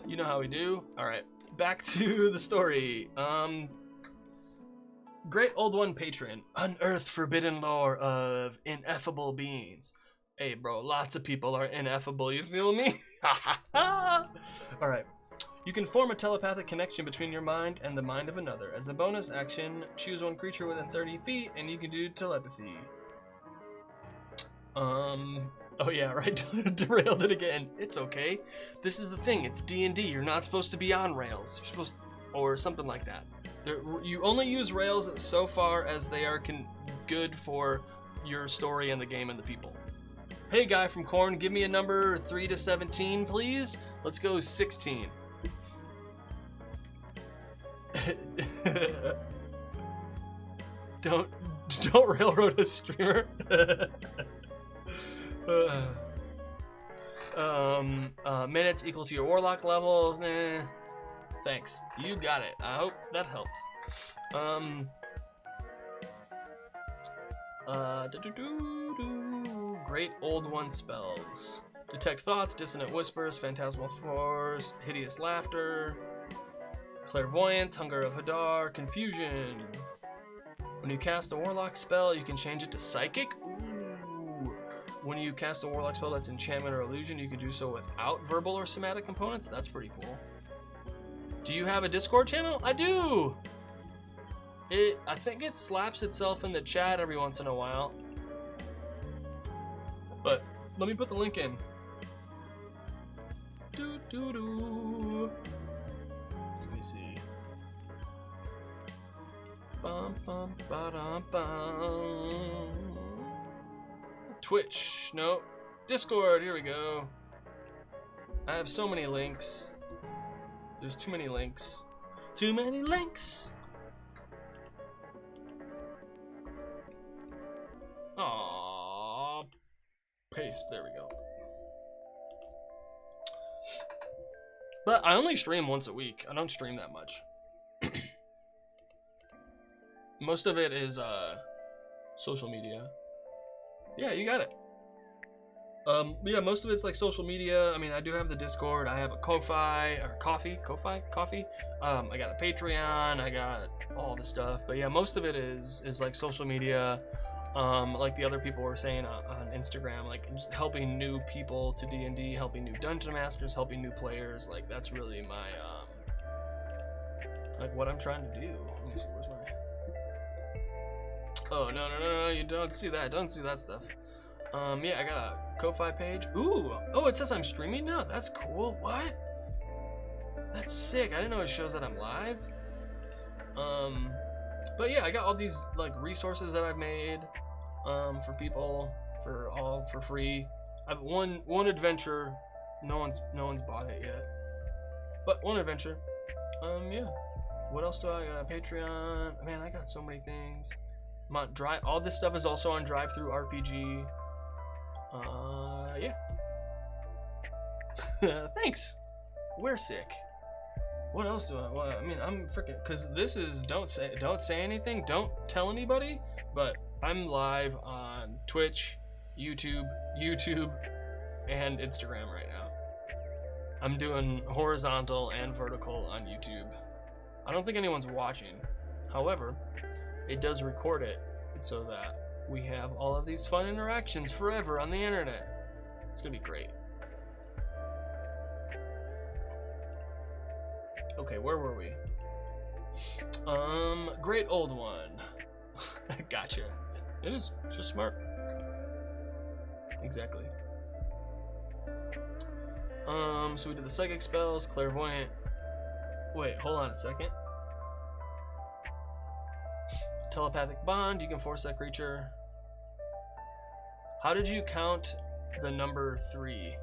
You know how we do. All right, back to the story. Great old one patron. Unearth forbidden lore of ineffable beings. Hey, bro, lots of people are ineffable. You feel me? All right. You can form a telepathic connection between your mind and the mind of another. As a bonus action, choose one creature within 30 feet, and you can do telepathy. Oh yeah, right, derailed it again. It's okay. This is the thing, it's D&D. You're not supposed to be on rails. You're supposed to, or something like that. You only use rails so far as they are good for your story and the game and the people. Hey, guy from Korn, give me a number 3 to 17, please. Let's go 16. Don't railroad a streamer. Minutes equal to your warlock level. Thanks. You got it. I hope that helps. Great Old One spells. Detect thoughts, dissonant whispers, phantasmal force, hideous laughter, clairvoyance, hunger of Hadar, confusion. When you cast a warlock spell, you can change it to psychic. Ooh. When you cast a warlock spell that's enchantment or illusion, you can do so without verbal or somatic components. That's pretty cool. Do you have a Discord channel? I do. I think it slaps itself in the chat every once in a while. But let me put the link in. Let me see. Bum, bum, ba-dum, bum. Twitch, no. Discord, here we go. I have so many links. There's too many links. Too many links. Aww. Paste, there we go. But I only stream once a week. I don't stream that much. Most of it is social media. Yeah, you got it. Yeah, most of it's like social media. I mean, I do have the Discord. I have a Ko-Fi or Coffee. I got a Patreon. I got all the stuff. But yeah, most of it is like social media. Like the other people were saying on Instagram, like just helping new people to D&D, helping new dungeon masters, helping new players. Like that's really my like what I'm trying to do. Let me see, where's my? Oh no! You don't see that. Don't see that stuff. Yeah, I got a Ko-Fi page. Ooh, oh, it says I'm streaming now. That's cool. What? That's sick. I didn't know it shows that I'm live. But yeah, I got all these like resources that I've made for people for free. I've one adventure. No one's bought it yet. But one adventure. Yeah. What else do I got? Patreon. Man, I got so many things. I'm on all this stuff is also on ttrpg. Yeah. Thanks. We're sick. What else do I? Well, I mean, I'm freaking. Cause this is don't say anything. Don't tell anybody. But I'm live on Twitch, YouTube, and Instagram right now. I'm doing horizontal and vertical on YouTube. I don't think anyone's watching. However, it does record it so that we have all of these fun interactions forever on the internet. It's gonna be great. Okay, where were we? Great Old One. Gotcha. It is just smart. Exactly. So we did the psychic spells, clairvoyant. Wait, hold on a second. Telepathic bond, you can force that creature. How did you count the number 3?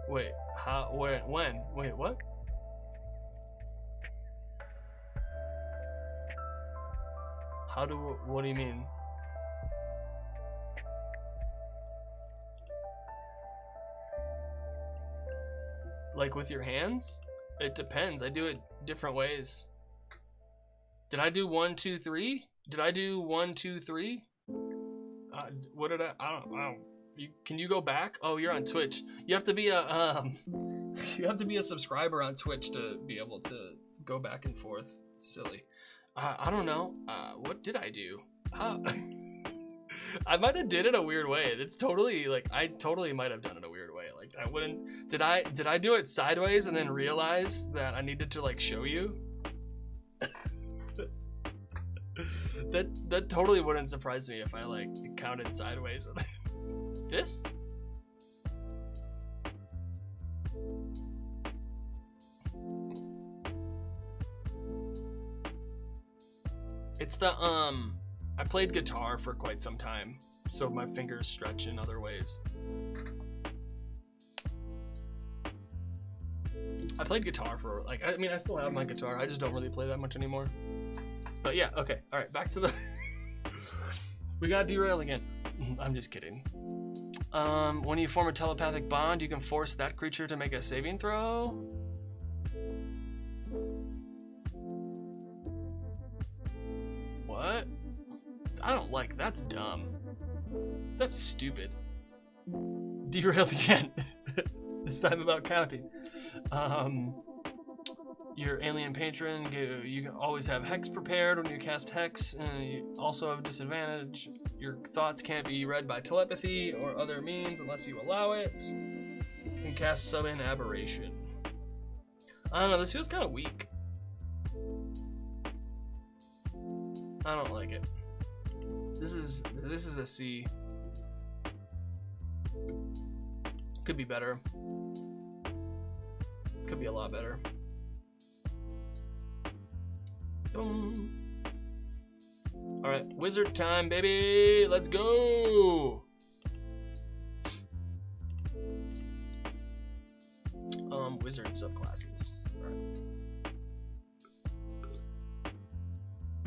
Wait, how, when? Wait, what? What do you mean? Like with your hands? It depends. I do it different ways. Did I do 1, 2, 3? Did I do 1, 2, 3? What did I don't know. Can you go back? Oh, you're on Twitch. You have to be a you have to be a subscriber on Twitch to be able to go back and forth. It's silly. I don't know. What did I do? I might have did it a weird way. It's totally like I totally might have done it a weird way. Like I wouldn't. Did I do it sideways and then realize that I needed to like show you? That totally wouldn't surprise me if I like counted sideways. This? It's the I played guitar for quite some time, so my fingers stretch in other ways. I played guitar for like I mean I still have my guitar. I just don't really play that much anymore. But yeah, okay. All right, back to the We got derailed again. I'm just kidding. When you form a telepathic bond, you can force that creature to make a saving throw. What? I don't like, that's dumb. That's stupid. Derailed again. This time about counting. Your alien patron, you can always have Hex prepared when you cast Hex, and you also have a disadvantage. Your thoughts can't be read by telepathy or other means unless you allow it. You can cast Summon Aberration. I don't know, this feels kind of weak. I don't like it. This is a C. Could be better. Could be a lot better. Boom. All right, wizard time, baby. Let's go. Wizard subclasses.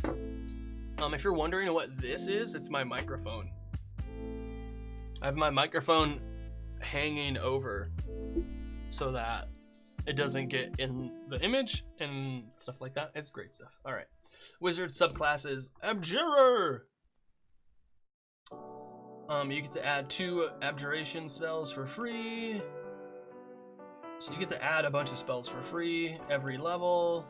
All right. If you're wondering what this is, it's my microphone. I have my microphone hanging over so that it doesn't get in the image and stuff like that. It's great stuff. All right. Wizard subclasses. Abjurer. You get to add 2 abjuration spells for free. So you get to add a bunch of spells for free every level.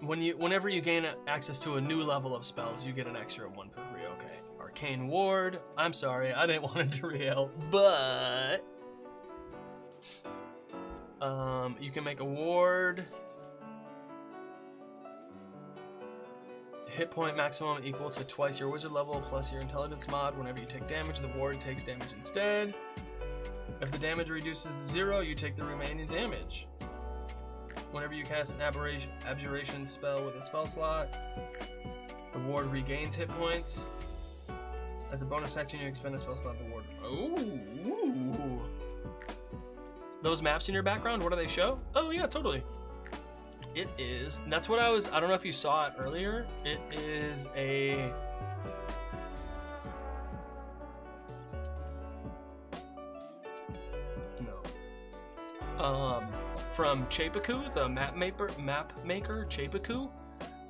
Whenever you gain access to a new level of spells, you get an extra 1 for free. Okay. Arcane Ward. I'm sorry, I didn't want to derail, but you can make a ward. Hit point maximum equal to twice your wizard level plus your intelligence mod. Whenever you take damage, the ward takes damage instead. If the damage reduces to 0, you take the remaining damage. Whenever you cast an abjuration spell with a spell slot, the ward regains hit points. As a bonus action, you expend a spell slot the ward. Oh, those maps in your background, what do they show? Oh yeah, totally. It is, that's what I don't know if you saw it earlier. It is a, from Chapaku, the map maker Chapaku.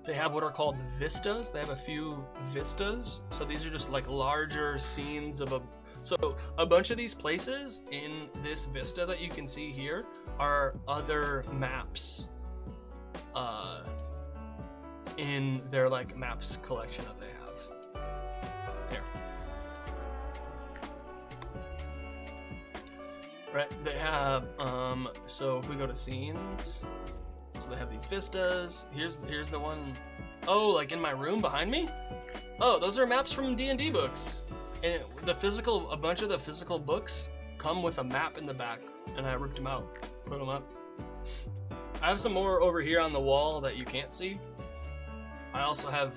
They have what are called vistas. They have a few vistas. So these are just like larger scenes of so a bunch of these places in this vista that you can see here are other maps in their like maps collection that they have. Here. Right, they have, so if we go to scenes, so they have these vistas. Here's the one, oh, like in my room behind me? Oh, those are maps from D&D books. And a bunch of the physical books come with a map in the back, and I ripped them out, put them up. I have some more over here on the wall that you can't see. I also have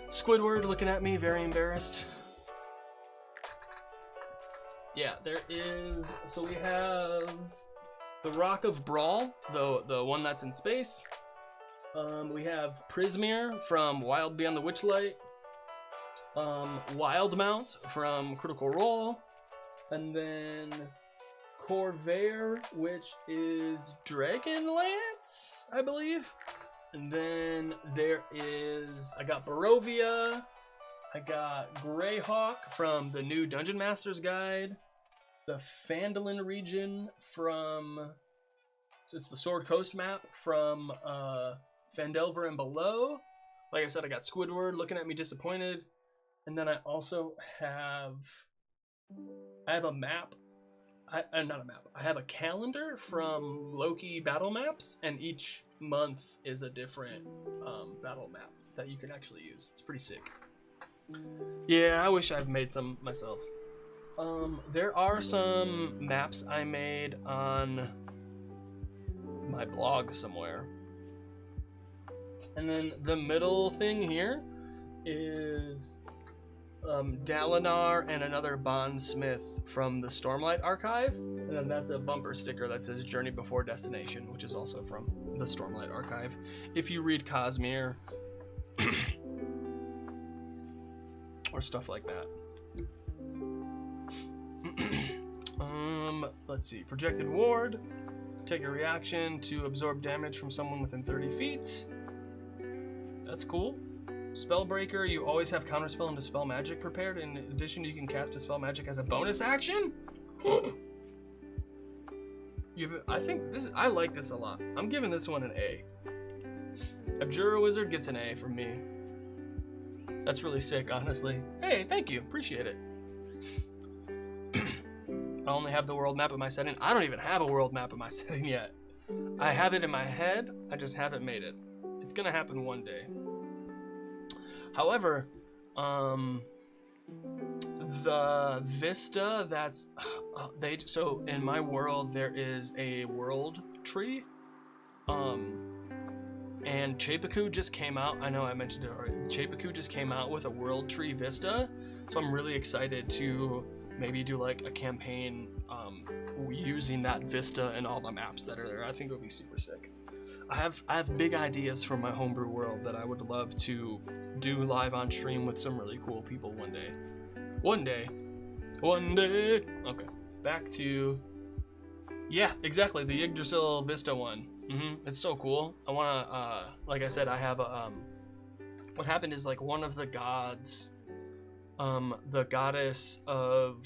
Squidward looking at me, very embarrassed. Yeah, there is, so we have the Rock of Brawl, the one that's in space. We have Prismere from Wild Beyond the Witchlight. Wildmount from Critical Role. And then Corvair, which is Dragonlance, I believe. And then there is, I got Barovia. I got Greyhawk from the new Dungeon Master's Guide. The Phandalin region from, so it's the Sword Coast map from Phandelver and Below. Like I said, I got Squidward looking at me disappointed. And then I also have, I have a map. Not a map. I have a calendar from Loki battle maps, and each month is a different battle map that you can actually use. It's pretty sick. Yeah, I wish I've made some myself. There are some maps I made on my blog somewhere. And then the middle thing here is Dalinar and another bondsmith from the Stormlight Archive. And then that's a bumper sticker that says Journey Before Destination, which is also from the Stormlight Archive. If you read Cosmere, Or stuff like that. Let's see. Projected ward. Take a reaction to absorb damage from someone within 30 feet. That's cool. Spellbreaker, you always have counterspell and dispel magic prepared. In addition, you can cast dispel magic as a bonus action. I think this. I like this a lot. I'm giving this one an A. Abjura Wizard gets an A from me. That's really sick, honestly. Hey, thank you. Appreciate it. I only have the world map of my setting. I don't even have a world map of my setting yet. I have it in my head. I just haven't made it. It's gonna happen one day. However, the vista that's so in my world there is a world tree, and Chapekoo just came out. I know I mentioned it already. Chapekoo just came out with a world tree vista, so I'm really excited to maybe do like a campaign using that vista and all the maps that are there. I think it would be super sick. I have big ideas for my homebrew world that I would love to do live on stream with some really cool people one day. One day. Okay, back to, yeah, exactly, the Yggdrasil Vista one. It's so cool. I wanna, like I said, I have a, what happened is like one of the gods, the goddess of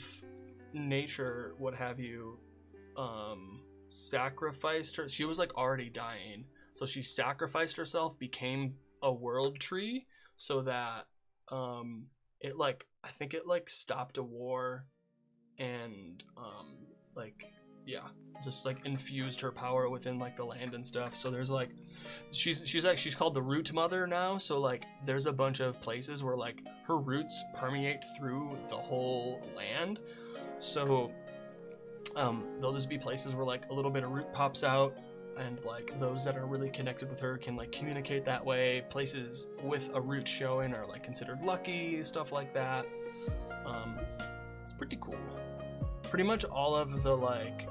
nature, what have you, sacrificed her. She was like already dying, so she sacrificed herself, became a world tree, so that it like, I think it like stopped a war, and like, yeah, just like infused her power within like the land and stuff. So there's like, she's called the Root Mother now. So like there's a bunch of places where like her roots permeate through the whole land. So there'll just be places where like a little bit of root pops out, and like those that are really connected with her can like communicate that way. Places with a root showing are like considered lucky, stuff like that. It's pretty cool. Pretty much all of the like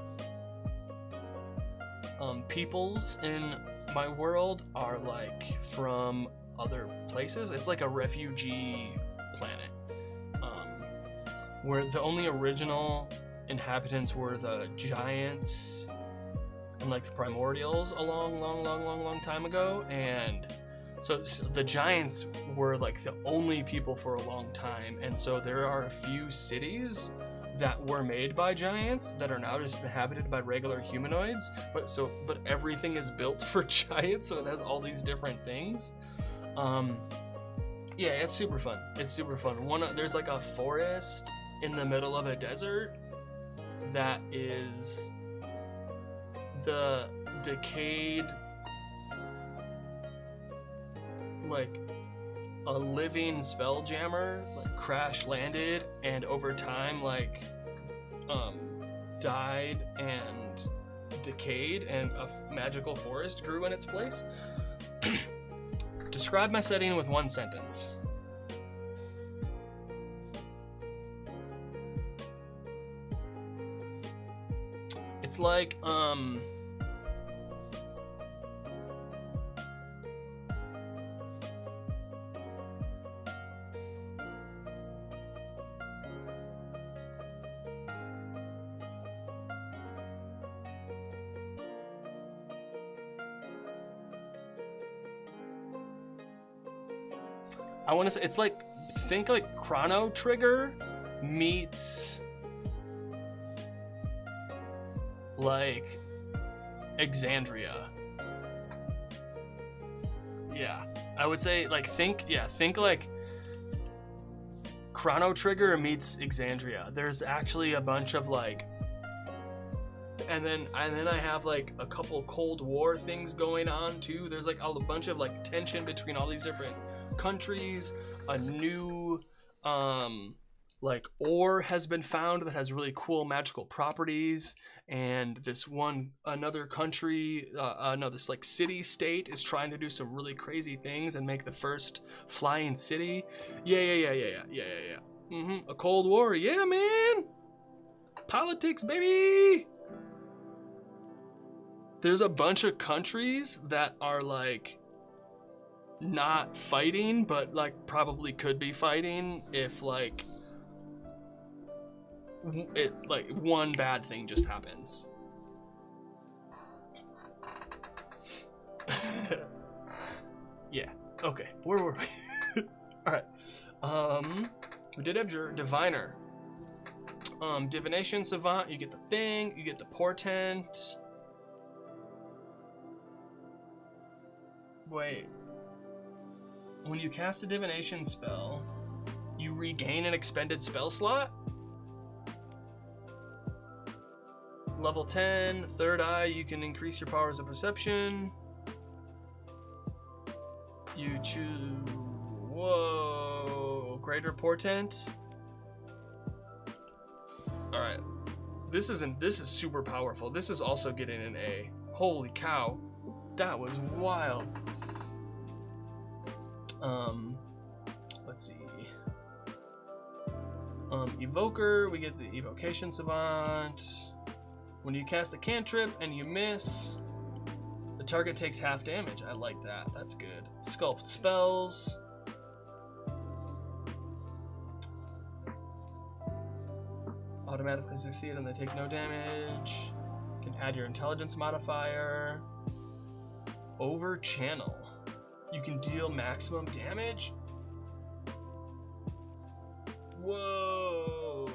peoples in my world are like from other places. It's like a refugee planet, where the only original inhabitants were the giants and like the primordials a long time ago. And so the giants were like the only people for a long time, and so there are a few cities that were made by giants that are now just inhabited by regular humanoids, but everything is built for giants, so it has all these different things. Yeah, it's super fun. It's super fun. There's like a forest in the middle of a desert that is the decayed, like a living spelljammer like crash landed, and over time like died and decayed, and a magical forest grew in its place. Describe my setting with one sentence. It's like I want to say, it's like, think like Chrono Trigger meets like Exandria. Yeah, I would say like think like Chrono Trigger meets Exandria. There's actually a bunch of like, and then I have like a couple Cold War things going on too. There's like a bunch of like tension between all these different countries. A new like ore has been found that has really cool magical properties, and another country, this like city state is trying to do some really crazy things and make the first flying city. Yeah. A Cold War, yeah, man. Politics, baby. There's a bunch of countries that are like not fighting, but like probably could be fighting if like one bad thing just happens. Yeah. Okay. Where were we? All right. We did have your diviner. Divination savant. You get the thing. You get the portent. Wait. When you cast a divination spell, you regain an expended spell slot? Level 10, third eye, you can increase your powers of perception. You choose... Whoa! Greater portent? Alright. This is super powerful. This is also getting an A. Holy cow. That was wild. Let's see. Evoker, we get the Evocation Savant. When you cast a cantrip and you miss, the target takes half damage. I like that. That's good. Sculpt spells. Automatically succeed and they take no damage. You can add your intelligence modifier. Over channel. You can deal maximum damage. Whoa.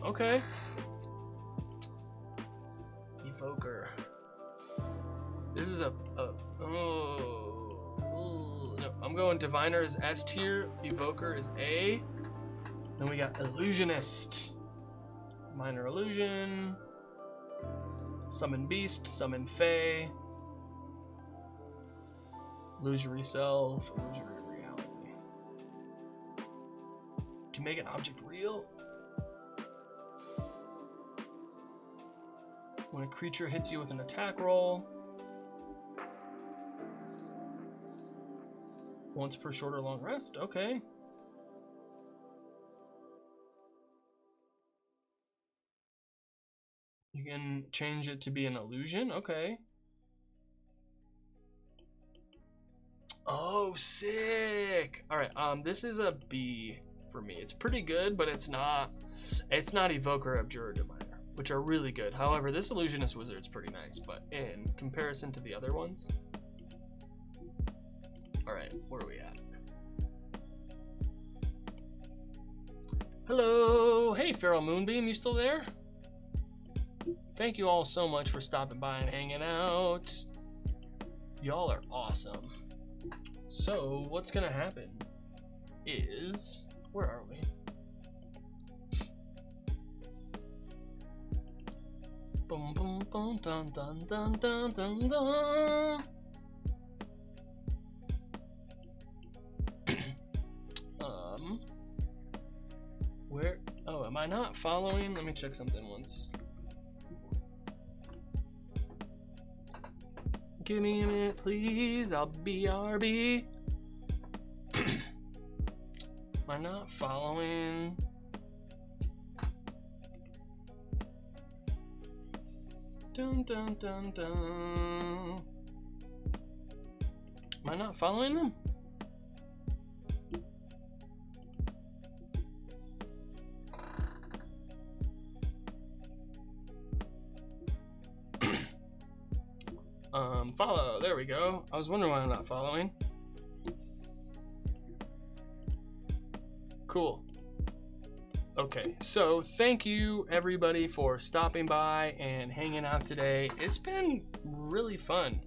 Okay. Evoker. This is no, I'm going Diviner is S tier, Evoker is A. Then we got Illusionist. Minor Illusion. Summon Beast, Summon Fae. Illusory Self, Illusory Reality. Can make an object real. When a creature hits you with an attack roll, once per short or long rest. Okay. You can change it to be an illusion. Okay. Oh, sick. All right. This is a B for me. It's pretty good, but it's not Evoker, Abjurer, Diviner, which are really good. However, this Illusionist Wizard's pretty nice, but in comparison to the other ones. All right, where are we at? Hello. Hey, Feral Moonbeam, you still there? Thank you all so much for stopping by and hanging out. Y'all are awesome. So, what's gonna happen is... Where are we? Boom, boom, boom, dun, dun, dun, dun, dun, dun. Where? Oh, am I not following? Let me check something once. Give me a minute, please. I'll BRB. Am I not following? Dun dun dun dun. Am I not following them? Follow. There we go. I was wondering why I'm not following. Cool. Okay, so thank you everybody for stopping by and hanging out today. It's been really fun.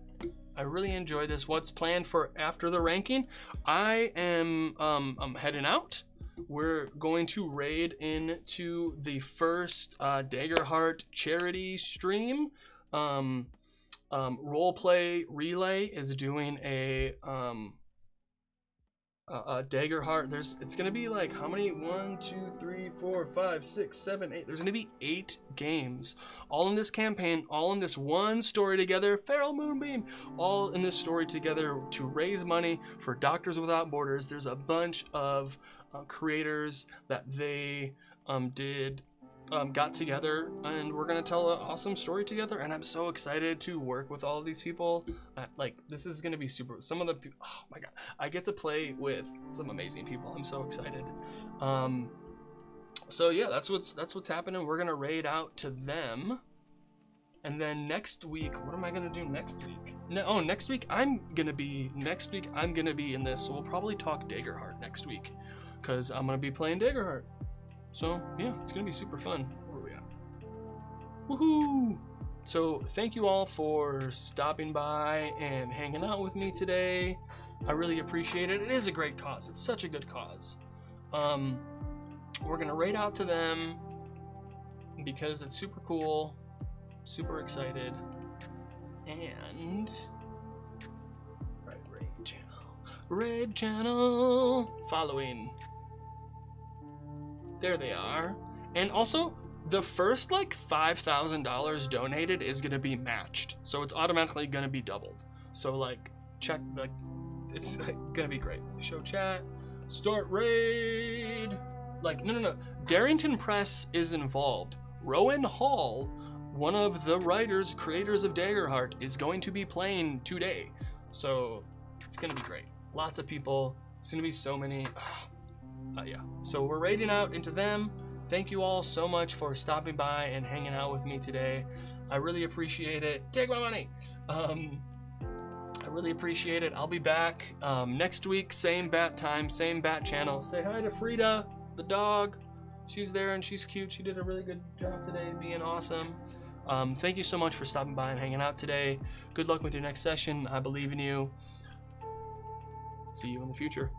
I really enjoyed this. What's planned for after the ranking? I am I'm heading out. We're going to raid into the first Daggerheart charity stream. Roleplay Relay is doing a Daggerheart. It's gonna be like how many? 1, 2, 3, 4, 5, 6, 7, 8. There's gonna be 8 games, all in this campaign, all in this one story together. Feral Moonbeam, all in this story together to raise money for Doctors Without Borders. There's a bunch of creators that they did got together and we're gonna tell an awesome story together, and I'm so excited to work with all of these people. Like, this is gonna be super. Some of the people, oh my god, I get to play with some amazing people. I'm so excited. So yeah, that's what's happening. We're gonna raid out to them, and then next week, what am I gonna do next week? Next week I'm gonna be in this. So we'll probably talk Daggerheart next week, cause I'm gonna be playing Daggerheart. So yeah, it's gonna be super fun. Where are we at? Woohoo! So thank you all for stopping by and hanging out with me today. I really appreciate it. It is a great cause. It's such a good cause. We're gonna raid out to them because it's super cool, super excited, and raid channel following. There they are. And also, the first like $5,000 donated is gonna be matched, so it's automatically gonna be doubled. So like, check, like, it's like, gonna be great. Show chat, start raid. Like, no. Darrington Press is involved. Rowan Hall, one of the creators of Daggerheart, is going to be playing today. So it's gonna be great. Lots of people. It's gonna be so many. Yeah. So we're raiding out into them. Thank you all so much for stopping by and hanging out with me today. I really appreciate it. Take my money. I really appreciate it. I'll be back next week, same bat time, same bat channel. Say hi to Frida, the dog. She's there and she's cute. She did a really good job today, being awesome. Thank you so much for stopping by and hanging out today. Good luck with your next session. I believe in you. See you in the future.